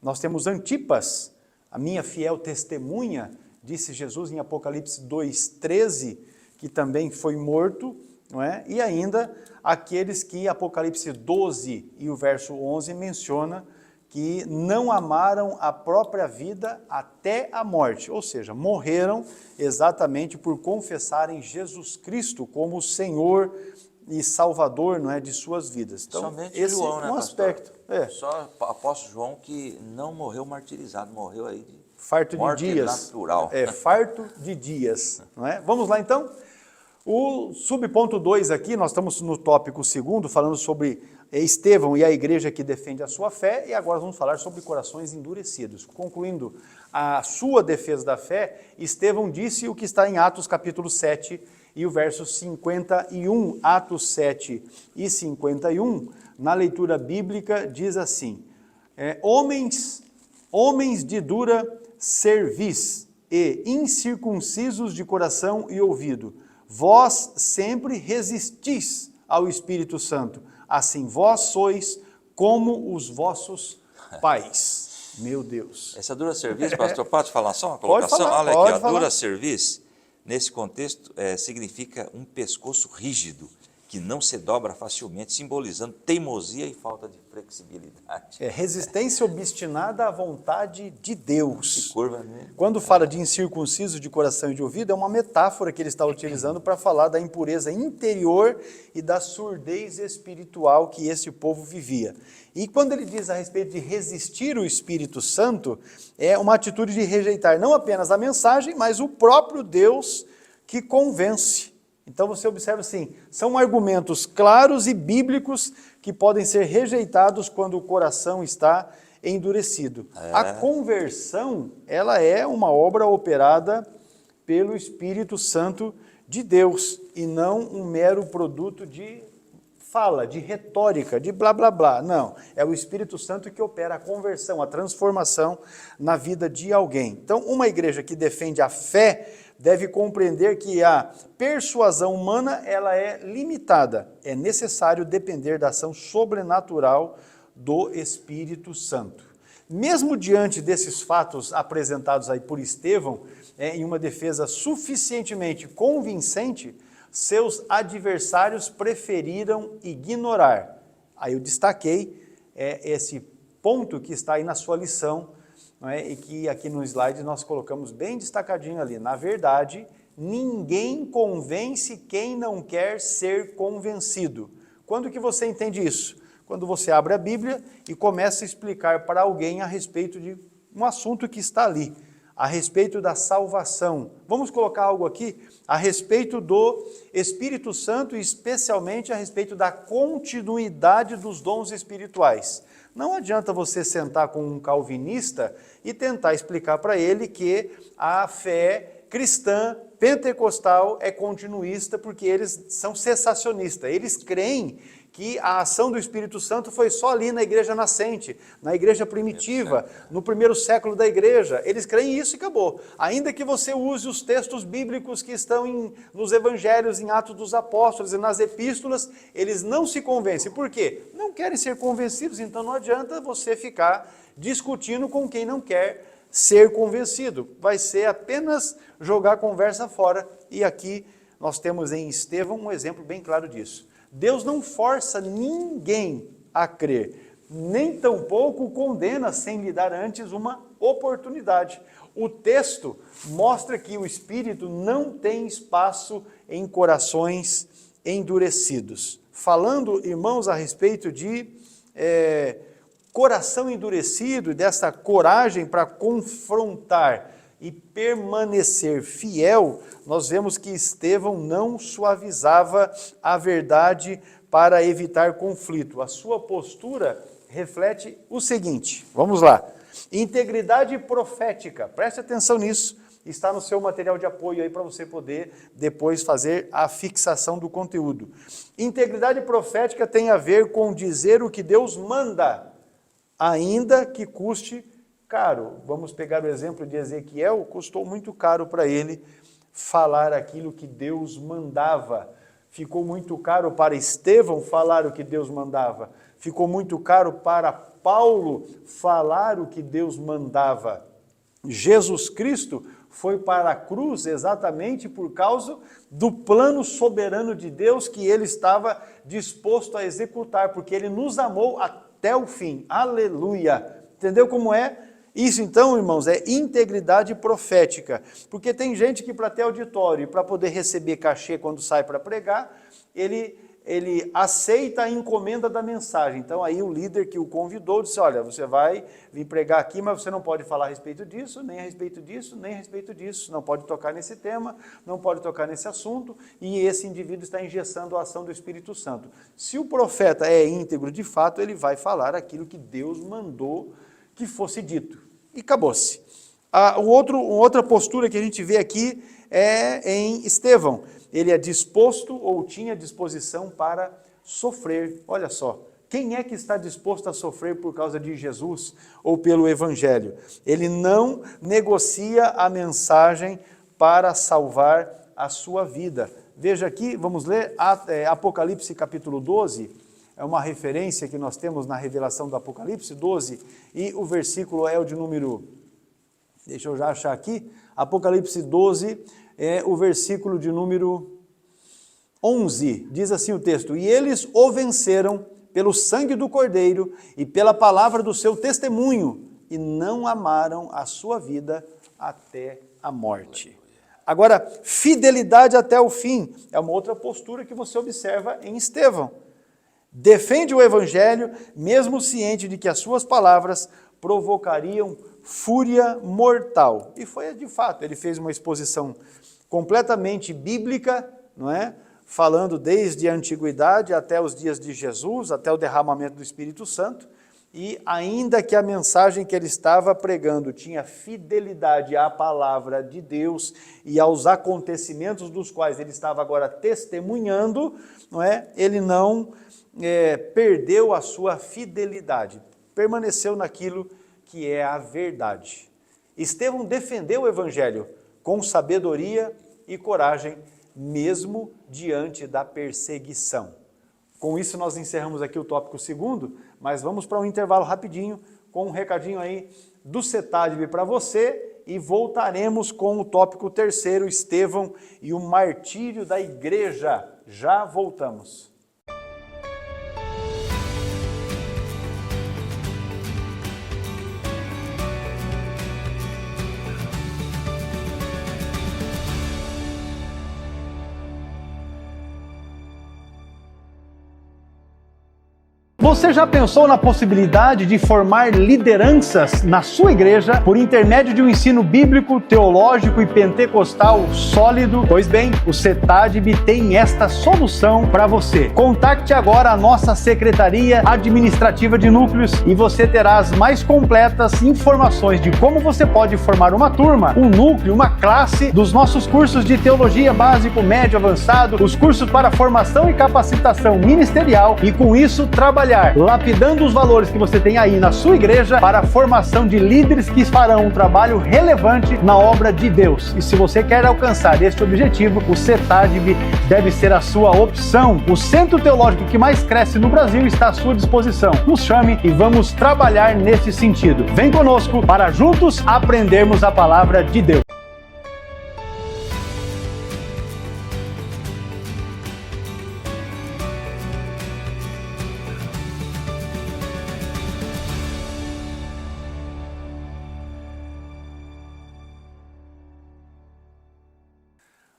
Nós temos Antipas, a minha fiel testemunha, disse Jesus em Apocalipse 2, 13, que também foi morto, não é? E ainda aqueles que Apocalipse 12 e o verso 11 menciona que não amaram a própria vida até a morte, ou seja, morreram exatamente por confessarem Jesus Cristo como Senhor e Salvador, não é, de suas vidas. Então, somente esse João, é um né, aspecto. Só o apóstolo João que não morreu martirizado, morreu aí de farto morte de dias. Natural. Farto de dias, não é? Vamos lá então? O subponto 2 aqui, nós estamos no tópico 2, falando sobre Estevão e a igreja que defende a sua fé, e agora vamos falar sobre corações endurecidos. Concluindo a sua defesa da fé, Estevão disse o que está em Atos capítulo 7 e o verso 51, Atos 7 e 51, na leitura bíblica diz assim, homens de dura cerviz e incircuncisos de coração e ouvido, vós sempre resistis ao Espírito Santo, assim vós sois como os vossos pais. Meu Deus. Essa dura cerviz, pastor, pode falar só uma colocação? Pode falar, olha pode aqui, falar. a dura cerviz, nesse contexto, significa um pescoço rígido, que não se dobra facilmente, simbolizando teimosia e falta de flexibilidade. Resistência obstinada à vontade de Deus. Se curva nele. Quando fala de incircunciso de coração e de ouvido, é uma metáfora que ele está utilizando para falar da impureza interior e da surdez espiritual que esse povo vivia. E quando ele diz a respeito de resistir o Espírito Santo, é uma atitude de rejeitar não apenas a mensagem, mas o próprio Deus que convence. Então você observa assim, são argumentos claros e bíblicos que podem ser rejeitados quando o coração está endurecido. A conversão, ela é uma obra operada pelo Espírito Santo de Deus e não um mero produto de fala, de retórica, de blá blá blá. Não, é o Espírito Santo que opera a conversão, a transformação na vida de alguém. Então, uma igreja que defende a fé deve compreender que a persuasão humana ela é limitada. É necessário depender da ação sobrenatural do Espírito Santo. Mesmo diante desses fatos apresentados aí por Estevão, em uma defesa suficientemente convincente, seus adversários preferiram ignorar. Aí eu destaquei esse ponto que está aí na sua lição, não é? E que aqui no slide nós colocamos bem destacadinho ali. Na verdade, ninguém convence quem não quer ser convencido. Quando que você entende isso? Quando você abre a Bíblia e começa a explicar para alguém a respeito de um assunto que está ali, a respeito da salvação. Vamos colocar algo aqui a respeito do Espírito Santo e especialmente a respeito da continuidade dos dons espirituais. Não adianta você sentar com um calvinista e tentar explicar para ele que a fé cristã pentecostal é continuista porque eles são cessacionistas. Eles creem que a ação do Espírito Santo foi só ali na igreja nascente, na igreja primitiva, no primeiro século da igreja. Eles creem isso e acabou. Ainda que você use os textos bíblicos que estão nos evangelhos, em Atos dos Apóstolos e nas epístolas, eles não se convencem. Por quê? Não querem ser convencidos, então não adianta você ficar discutindo com quem não quer ser convencido. Vai ser apenas jogar a conversa fora. E aqui nós temos em Estevão um exemplo bem claro disso. Deus não força ninguém a crer, nem tampouco o condena sem lhe dar antes uma oportunidade. O texto mostra que o Espírito não tem espaço em corações endurecidos. Falando, irmãos, a respeito de coração endurecido e dessa coragem para confrontar e permanecer fiel, nós vemos que Estevão não suavizava a verdade para evitar conflito. A sua postura reflete o seguinte, vamos lá. Integridade profética, preste atenção nisso, está no seu material de apoio aí para você poder depois fazer a fixação do conteúdo. Integridade profética tem a ver com dizer o que Deus manda, ainda que custe caro. Vamos pegar o exemplo de Ezequiel, custou muito caro para ele falar aquilo que Deus mandava. Ficou muito caro para Estevão falar o que Deus mandava. Ficou muito caro para Paulo falar o que Deus mandava. Jesus Cristo foi para a cruz exatamente por causa do plano soberano de Deus que ele estava disposto a executar, porque ele nos amou até o fim. Aleluia! Entendeu como é? Isso então, irmãos, é integridade profética, porque tem gente que para ter auditório e para poder receber cachê quando sai para pregar, ele aceita a encomenda da mensagem. Então aí o líder que o convidou disse, olha, você vai vir pregar aqui, mas você não pode falar a respeito disso, nem a respeito disso, nem a respeito disso, não pode tocar nesse tema, não pode tocar nesse assunto, e esse indivíduo está engessando a ação do Espírito Santo. Se o profeta é íntegro de fato, ele vai falar aquilo que Deus mandou que fosse dito. E acabou-se. Outra postura que a gente vê aqui é em Estevão. Ele é disposto ou tinha disposição para sofrer. Olha só, quem é que está disposto a sofrer por causa de Jesus ou pelo Evangelho? Ele não negocia a mensagem para salvar a sua vida. Veja aqui, vamos ler Apocalipse capítulo 12, é uma referência que nós temos na revelação do Apocalipse 12, e o versículo é o de número, deixa eu já achar aqui, Apocalipse 12, o versículo de número 11, diz assim o texto, e eles o venceram pelo sangue do Cordeiro e pela palavra do seu testemunho, e não amaram a sua vida até a morte. Agora, fidelidade até o fim, é uma outra postura que você observa em Estevão. Defende o Evangelho, mesmo ciente de que as suas palavras provocariam fúria mortal. E foi de fato, ele fez uma exposição completamente bíblica, não é? Falando desde a antiguidade até os dias de Jesus, até o derramamento do Espírito Santo, e ainda que a mensagem que ele estava pregando tinha fidelidade à palavra de Deus e aos acontecimentos dos quais ele estava agora testemunhando, não é? Ele não perdeu a sua fidelidade, permaneceu naquilo que é a verdade. Estevão defendeu o Evangelho com sabedoria e coragem, mesmo diante da perseguição. Com isso nós encerramos aqui o tópico 2, mas vamos para um intervalo rapidinho com um recadinho aí do CETADB para você e voltaremos com o tópico terceiro, Estevão e o martírio da igreja. Já voltamos. Você já pensou na possibilidade de formar lideranças na sua igreja por intermédio de um ensino bíblico, teológico e pentecostal sólido? Pois bem, o CETADB tem esta solução para você. Contacte agora a nossa Secretaria Administrativa de Núcleos e você terá as mais completas informações de como você pode formar uma turma, um núcleo, uma classe dos nossos cursos de teologia básico, médio, avançado, os cursos para formação e capacitação ministerial e com isso trabalhar lapidando os valores que você tem aí na sua igreja para a formação de líderes que farão um trabalho relevante na obra de Deus. E se você quer alcançar este objetivo, o CETADB deve ser a sua opção. O centro teológico que mais cresce no Brasil está à sua disposição. Nos chame e vamos trabalhar nesse sentido. Vem conosco para juntos aprendermos a palavra de Deus.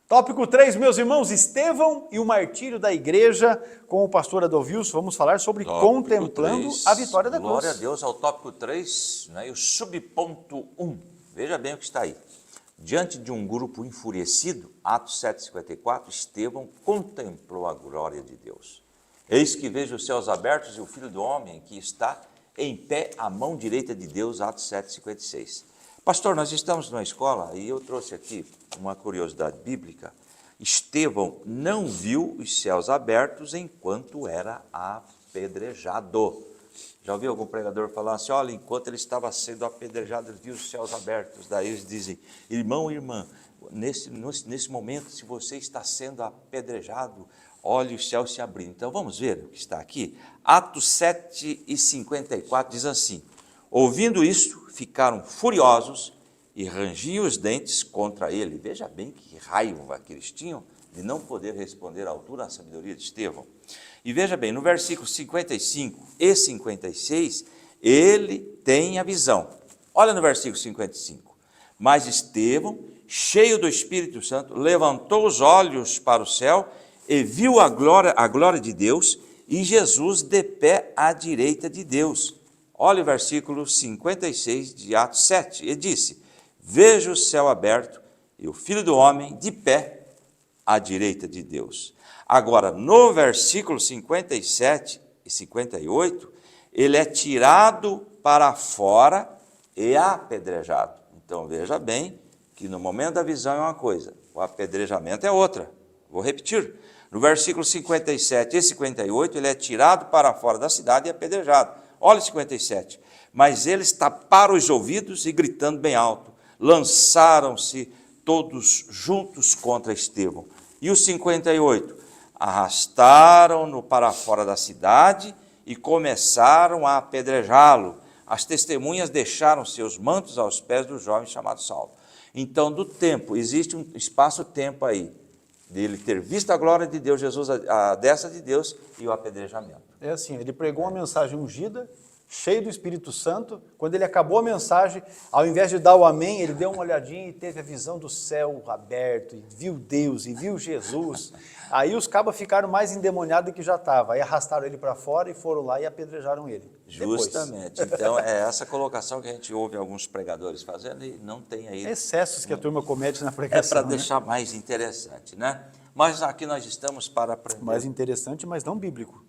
Tópico 3, meus irmãos, Estevão e o martírio da igreja, com o pastor Adolvilson, vamos falar sobre Tópico contemplando 3, a vitória da cruz. Glória a Deus ao tópico 3, né, e o subponto 1. Veja bem o que está aí. Diante de um grupo enfurecido, Atos 7,54, Estevão contemplou a glória de Deus. Eis que vejo os céus abertos e o Filho do Homem que está em pé à mão direita de Deus, Atos 7,56. Pastor, nós estamos numa escola e eu trouxe aqui uma curiosidade bíblica. Estevão não viu os céus abertos enquanto era apedrejado. Já ouviu algum pregador falar assim, olha, enquanto ele estava sendo apedrejado, ele viu os céus abertos. Daí eles dizem, irmão e irmã, nesse momento, se você está sendo apedrejado, olhe os céus se abrindo. Então vamos ver o que está aqui. Atos 7,54 diz assim, ouvindo isso, ficaram furiosos e rangiam os dentes contra ele. Veja bem que raiva que eles tinham de não poder responder à altura da sabedoria de Estevão. E veja bem, no versículo 55 e 56, ele tem a visão. Olha no versículo 55. Mas Estevão, cheio do Espírito Santo, levantou os olhos para o céu e viu a glória de Deus e Jesus de pé à direita de Deus. Olha o versículo 56 de Atos 7, e disse, vejo o céu aberto e o Filho do Homem de pé à direita de Deus. Agora, no versículo 57 e 58, ele é tirado para fora e apedrejado. Então, veja bem que no momento da visão é uma coisa, o apedrejamento é outra. Vou repetir. No versículo 57 e 58, ele é tirado para fora da cidade e apedrejado. Olha 57, mas eles taparam os ouvidos e gritando bem alto, lançaram-se todos juntos contra Estevão. E o 58, arrastaram-no para fora da cidade e começaram a apedrejá-lo. As testemunhas deixaram seus mantos aos pés do jovem chamado Saulo. Então, do tempo, existe um espaço-tempo aí, dele ter visto a glória de Deus, Jesus, a destra de Deus e o apedrejamento. É assim, ele pregou uma mensagem ungida, cheio do Espírito Santo. Quando ele acabou a mensagem, ao invés de dar o amém, ele deu uma olhadinha e teve a visão do céu aberto, e viu Deus, e viu Jesus. Aí os cabas ficaram mais endemoniados do que já estava. Aí arrastaram ele para fora e foram lá e apedrejaram ele. Justamente. Então, é essa colocação que a gente ouve alguns pregadores fazendo e não tem aí... Excessos que a turma comete na pregação. É para deixar mais interessante, né? Mas aqui nós estamos para aprender. Mais interessante, mas não bíblico.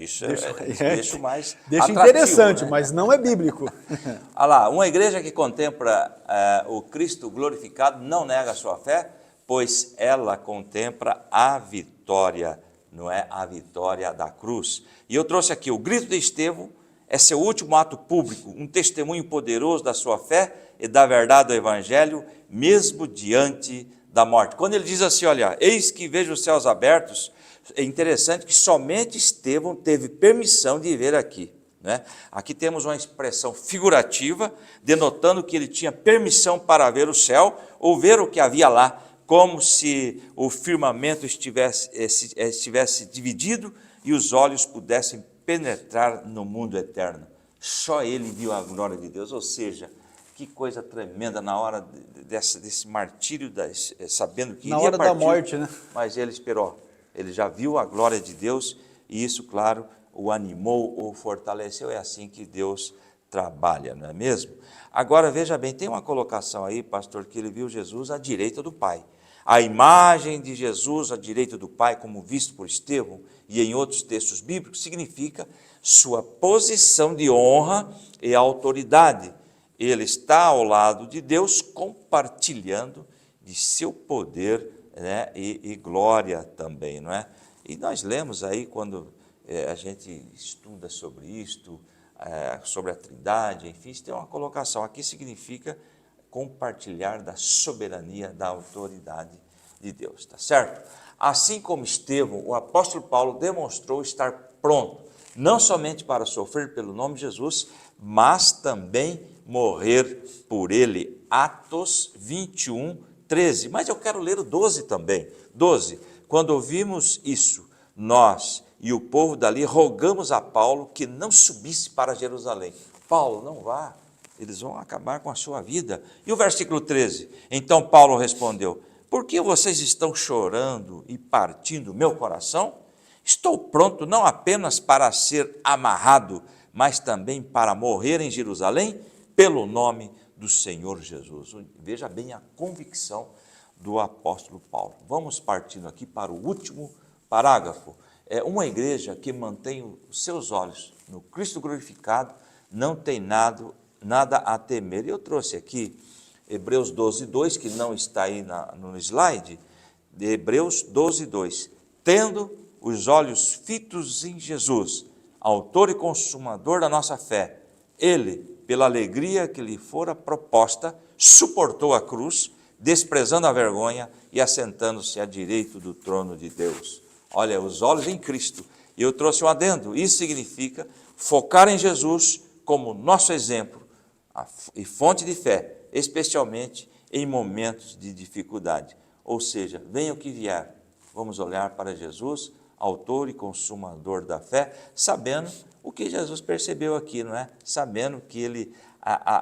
Isso deixa mais deixa atrativo, interessante, né? mas não é bíblico. Olha lá, uma igreja que contempla o Cristo glorificado não nega a sua fé, pois ela contempla a vitória, não é a vitória da cruz. E eu trouxe aqui o grito de Estevão, é seu último ato público, um testemunho poderoso da sua fé e da verdade do Evangelho, mesmo diante da morte. Quando ele diz assim, olha, eis que vejo os céus abertos, é interessante que somente Estevão teve permissão de ver aqui. né? Aqui temos uma expressão figurativa, denotando que ele tinha permissão para ver o céu, ou ver o que havia lá, como se o firmamento estivesse dividido e os olhos pudessem penetrar no mundo eterno. Só ele viu a glória de Deus, ou seja, que coisa tremenda na hora desse martírio, sabendo que na iria hora partir, da morte, né? Mas ele esperou, ele já viu a glória de Deus e isso, claro, o animou, o fortaleceu. É assim que Deus trabalha, não é mesmo? Agora, veja bem, tem uma colocação aí, pastor, que ele viu Jesus à direita do Pai. A imagem de Jesus à direita do Pai, como visto por Estevão e em outros textos bíblicos, significa sua posição de honra e autoridade. Ele está ao lado de Deus, compartilhando de seu poder, né, e glória também, não é? E nós lemos aí, quando a gente estuda sobre isto, sobre a Trindade, enfim, tem uma colocação aqui, significa compartilhar da soberania, da autoridade de Deus, tá certo? Assim como Estevão, o apóstolo Paulo demonstrou estar pronto, não somente para sofrer pelo nome de Jesus, mas também morrer por ele. Atos 21, 13. Mas eu quero ler o 12 também. 12. Quando ouvimos isso, nós e o povo dali rogamos a Paulo que não subisse para Jerusalém. Paulo, não vá, eles vão acabar com a sua vida. E o versículo 13, então Paulo respondeu, por que vocês estão chorando e partindo meu coração? Estou pronto não apenas para ser amarrado, mas também para morrer em Jerusalém, pelo nome do Senhor Jesus. Veja bem a convicção do apóstolo Paulo. Vamos partindo aqui para o último parágrafo. É uma igreja que mantém os seus olhos no Cristo glorificado, não tem nada a temer. Eu trouxe aqui Hebreus 12, 2, que não está aí no slide, de Hebreus 12, 2. Tendo os olhos fitos em Jesus, autor e consumador da nossa fé, ele, pela alegria que lhe fora proposta, suportou a cruz, desprezando a vergonha e assentando-se à direita do trono de Deus. Olha, os olhos em Cristo. E eu trouxe um adendo. Isso significa focar em Jesus como nosso exemplo e fonte de fé, especialmente em momentos de dificuldade. Ou seja, venha o que vier, vamos olhar para Jesus, autor e consumador da fé, sabendo o que Jesus percebeu aqui, não é? Sabendo que ele,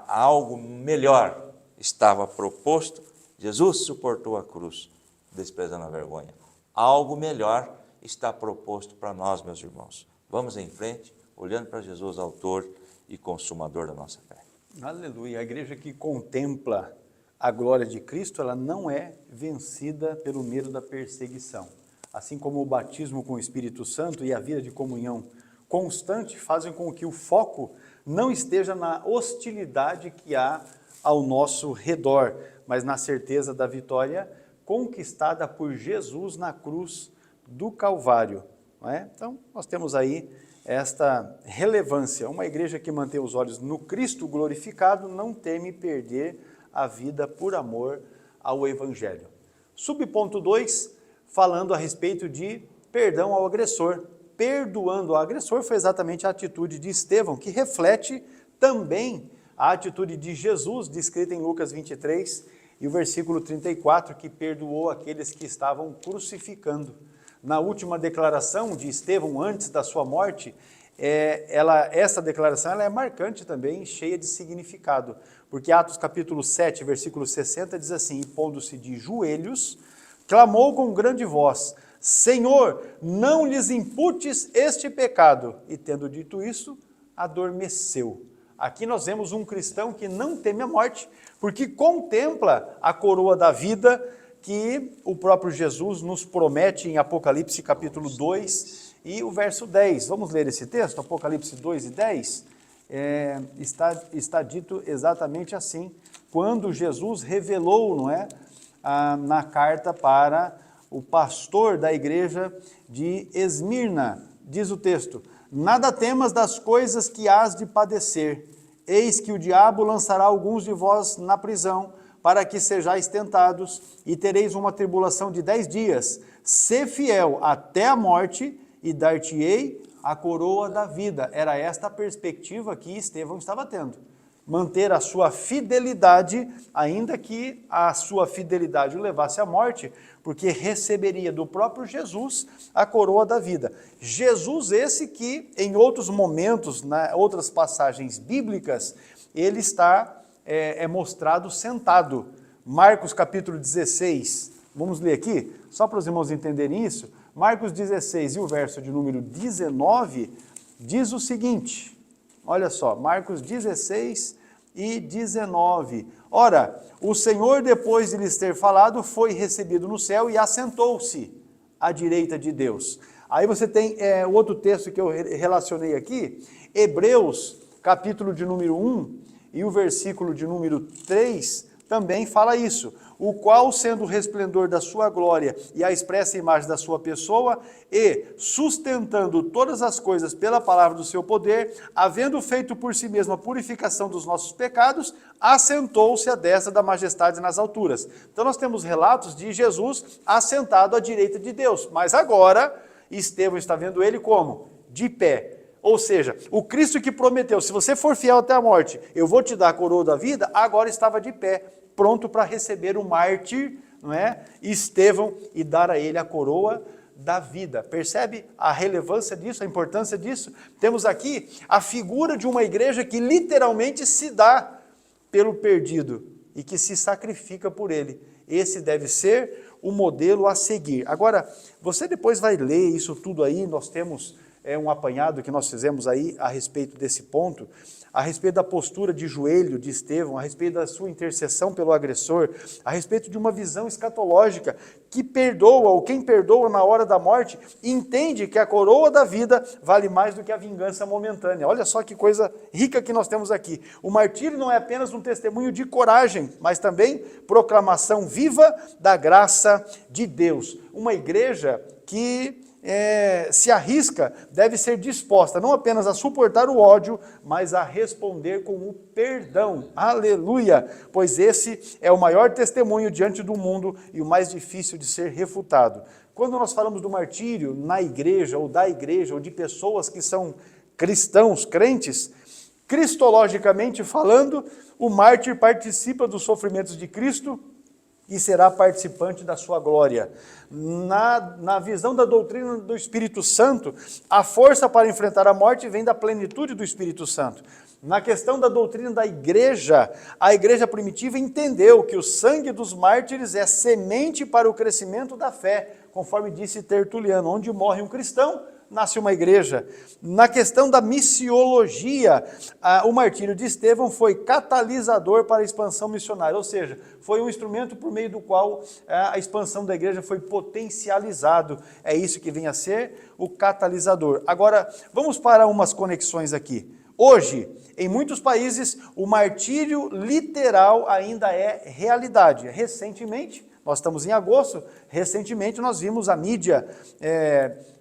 algo melhor estava proposto. Jesus suportou a cruz, desprezando a vergonha. Algo melhor está proposto para nós, meus irmãos. Vamos em frente, olhando para Jesus, autor e consumador da nossa fé. Aleluia. A igreja que contempla a glória de Cristo, ela não é vencida pelo medo da perseguição. Assim como o batismo com o Espírito Santo e a vida de comunhão constante fazem com que o foco não esteja na hostilidade que há ao nosso redor, mas na certeza da vitória conquistada por Jesus na cruz do Calvário. Não é? Então, nós temos aí esta relevância. Uma igreja que mantém os olhos no Cristo glorificado não teme perder a vida por amor ao Evangelho. Subponto 2, falando a respeito de perdão ao agressor. Perdoando ao agressor foi exatamente a atitude de Estevão, que reflete também a atitude de Jesus, descrita em Lucas 23, e o versículo 34, que perdoou aqueles que estavam crucificando. Na última declaração de Estevão, antes da sua morte, essa declaração ela é marcante também, cheia de significado, porque Atos capítulo 7, versículo 60, diz assim, pondo-se de joelhos, clamou com grande voz, Senhor, não lhes imputes este pecado. E tendo dito isso, adormeceu. Aqui nós vemos um cristão que não teme a morte, porque contempla a coroa da vida que o próprio Jesus nos promete em Apocalipse capítulo 2 e o verso 10. Vamos ler esse texto, Apocalipse 2 e 10? Está dito exatamente assim, quando Jesus revelou, não é, na carta para o pastor da igreja de Esmirna, diz o texto, nada temas das coisas que hás de padecer, eis que o diabo lançará alguns de vós na prisão, para que sejais tentados, e tereis uma tribulação de 10 dias. Sê fiel até a morte, e dar-te-ei a coroa da vida. Era esta a perspectiva que Estevão estava tendo. Manter a sua fidelidade, ainda que a sua fidelidade o levasse à morte, porque receberia do próprio Jesus a coroa da vida. Jesus esse que, em outros momentos, outras passagens bíblicas, ele está mostrado sentado. Marcos capítulo 16, vamos ler aqui, só para os irmãos entenderem isso. Marcos 16 e o verso de número 19 diz o seguinte, olha só, Marcos 16 e 19. Ora, o Senhor, depois de lhes ter falado, foi recebido no céu e assentou-se à direita de Deus. Aí você tem o outro texto que eu relacionei aqui, Hebreus, capítulo de número 1 e o versículo de número 3, também fala isso. O qual, sendo o resplendor da sua glória e a expressa imagem da sua pessoa, e sustentando todas as coisas pela palavra do seu poder, havendo feito por si mesmo a purificação dos nossos pecados, assentou-se à destra da majestade nas alturas. Então nós temos relatos de Jesus assentado à direita de Deus, mas agora Estevão está vendo ele como? De pé. Ou seja, o Cristo que prometeu, se você for fiel até a morte, eu vou te dar a coroa da vida, agora estava de pé, pronto para receber o mártir, não é? Estevão, e dar a ele a coroa da vida. Percebe a relevância disso, a importância disso? Temos aqui a figura de uma igreja que literalmente se dá pelo perdido e que se sacrifica por ele. Esse deve ser o modelo a seguir. Agora, você depois vai ler isso tudo aí, nós temos um apanhado que nós fizemos aí a respeito desse ponto, a respeito da postura de joelho de Estevão, a respeito da sua intercessão pelo agressor, a respeito de uma visão escatológica que perdoa, ou quem perdoa na hora da morte, entende que a coroa da vida vale mais do que a vingança momentânea. Olha só que coisa rica que nós temos aqui. O martírio não é apenas um testemunho de coragem, mas também proclamação viva da graça de Deus. Uma igreja que se arrisca, deve ser disposta não apenas a suportar o ódio, mas a responder com o perdão. Aleluia! Pois esse é o maior testemunho diante do mundo e o mais difícil de ser refutado. Quando nós falamos do martírio na igreja, ou da igreja, ou de pessoas que são cristãos, crentes, cristologicamente falando, o mártir participa dos sofrimentos de Cristo e será participante da sua glória. Na visão da doutrina do Espírito Santo, a força para enfrentar a morte vem da plenitude do Espírito Santo. Na questão da doutrina da igreja, a igreja primitiva entendeu que o sangue dos mártires é semente para o crescimento da fé, conforme disse Tertuliano, onde morre um cristão, nasce uma igreja. Na questão da missiologia, o martírio de Estevão foi catalisador para a expansão missionária, ou seja, foi um instrumento por meio do qual a expansão da igreja foi potencializado. É isso que vem a ser o catalisador. Agora, vamos para umas conexões aqui. Hoje, em muitos países, o martírio literal ainda é realidade. Recentemente, nós estamos em agosto, recentemente nós vimos a mídia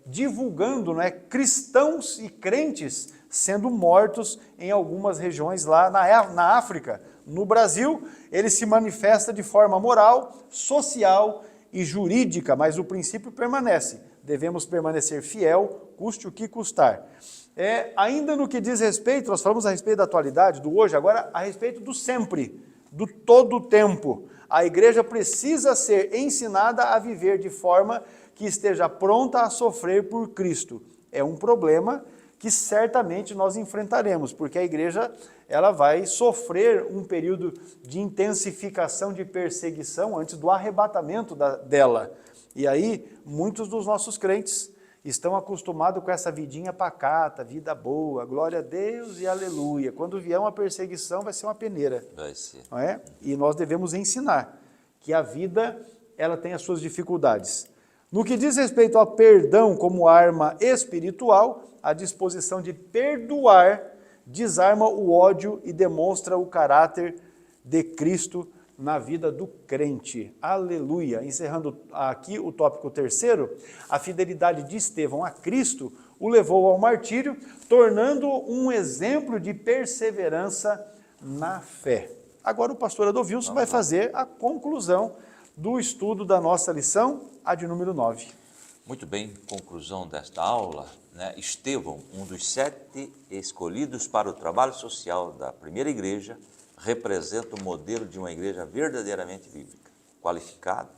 divulgando, cristãos e crentes sendo mortos em algumas regiões lá na África. No Brasil, ele se manifesta de forma moral, social e jurídica, mas o princípio permanece. Devemos permanecer fiel, custe o que custar. Ainda no que diz respeito, nós falamos a respeito da atualidade, do hoje, agora a respeito do sempre, do todo o tempo. A igreja precisa ser ensinada a viver de forma que esteja pronta a sofrer por Cristo. É um problema que certamente nós enfrentaremos, porque a igreja ela vai sofrer um período de intensificação de perseguição antes do arrebatamento dela. E aí, muitos dos nossos crentes estão acostumados com essa vidinha pacata, vida boa, glória a Deus e aleluia. Quando vier uma perseguição, vai ser uma peneira. Vai ser. Não é? E nós devemos ensinar que a vida ela tem as suas dificuldades. No que diz respeito ao perdão como arma espiritual, a disposição de perdoar desarma o ódio e demonstra o caráter de Cristo na vida do crente. Aleluia! Encerrando aqui o tópico 3º, a fidelidade de Estevão a Cristo o levou ao martírio, tornando um exemplo de perseverança na fé. Agora o pastor Adolfilson vai fazer a conclusão do estudo da nossa lição, a de número 9. Muito bem, conclusão desta aula, né? Estevão, um dos 7 escolhidos para o trabalho social da primeira igreja, representa o modelo de uma igreja verdadeiramente bíblica, qualificado,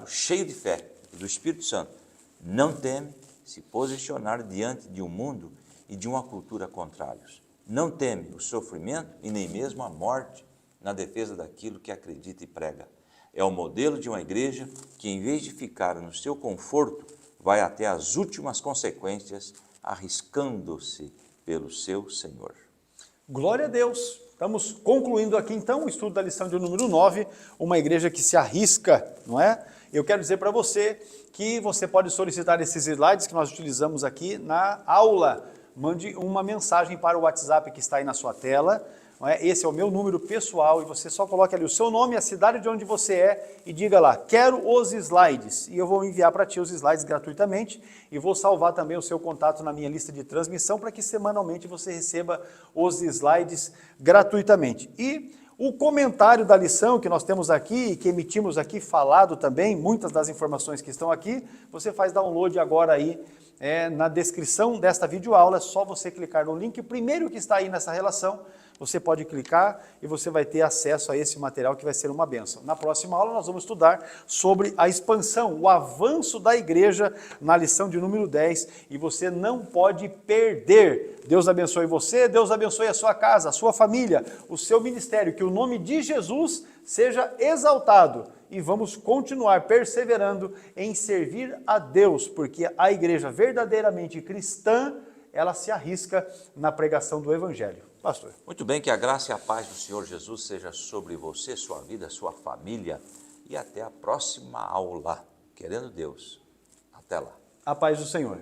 cheio de fé e do Espírito Santo. Não teme se posicionar diante de um mundo e de uma cultura contrários. Não teme o sofrimento e nem mesmo a morte na defesa daquilo que acredita e prega. É o modelo de uma igreja que, em vez de ficar no seu conforto, vai até as últimas consequências, arriscando-se pelo seu Senhor. Glória a Deus! Estamos concluindo aqui, então, o estudo da lição de número 9, uma igreja que se arrisca, não é? Eu quero dizer para você que você pode solicitar esses slides que nós utilizamos aqui na aula. Mande uma mensagem para o WhatsApp que está aí na sua tela. Não é? Esse é o meu número pessoal e você só coloca ali o seu nome, a cidade de onde você é e diga lá, quero os slides. E eu vou enviar para ti os slides gratuitamente e vou salvar também o seu contato na minha lista de transmissão para que semanalmente você receba os slides gratuitamente. E o comentário da lição que nós temos aqui, que emitimos aqui, falado também, muitas das informações que estão aqui, você faz download agora aí na descrição desta videoaula, é só você clicar no link primeiro que está aí nessa relação, você pode clicar e você vai ter acesso a esse material que vai ser uma bênção. Na próxima aula nós vamos estudar sobre a expansão, o avanço da igreja na lição de número 10 e você não pode perder. Deus abençoe você, Deus abençoe a sua casa, a sua família, o seu ministério, que o nome de Jesus seja exaltado e vamos continuar perseverando em servir a Deus, porque a igreja verdadeiramente cristã, ela se arrisca na pregação do Evangelho. Pastor. Muito bem, que a graça e a paz do Senhor Jesus seja sobre você, sua vida, sua família e até a próxima aula. Querendo Deus. Até lá. A paz do Senhor.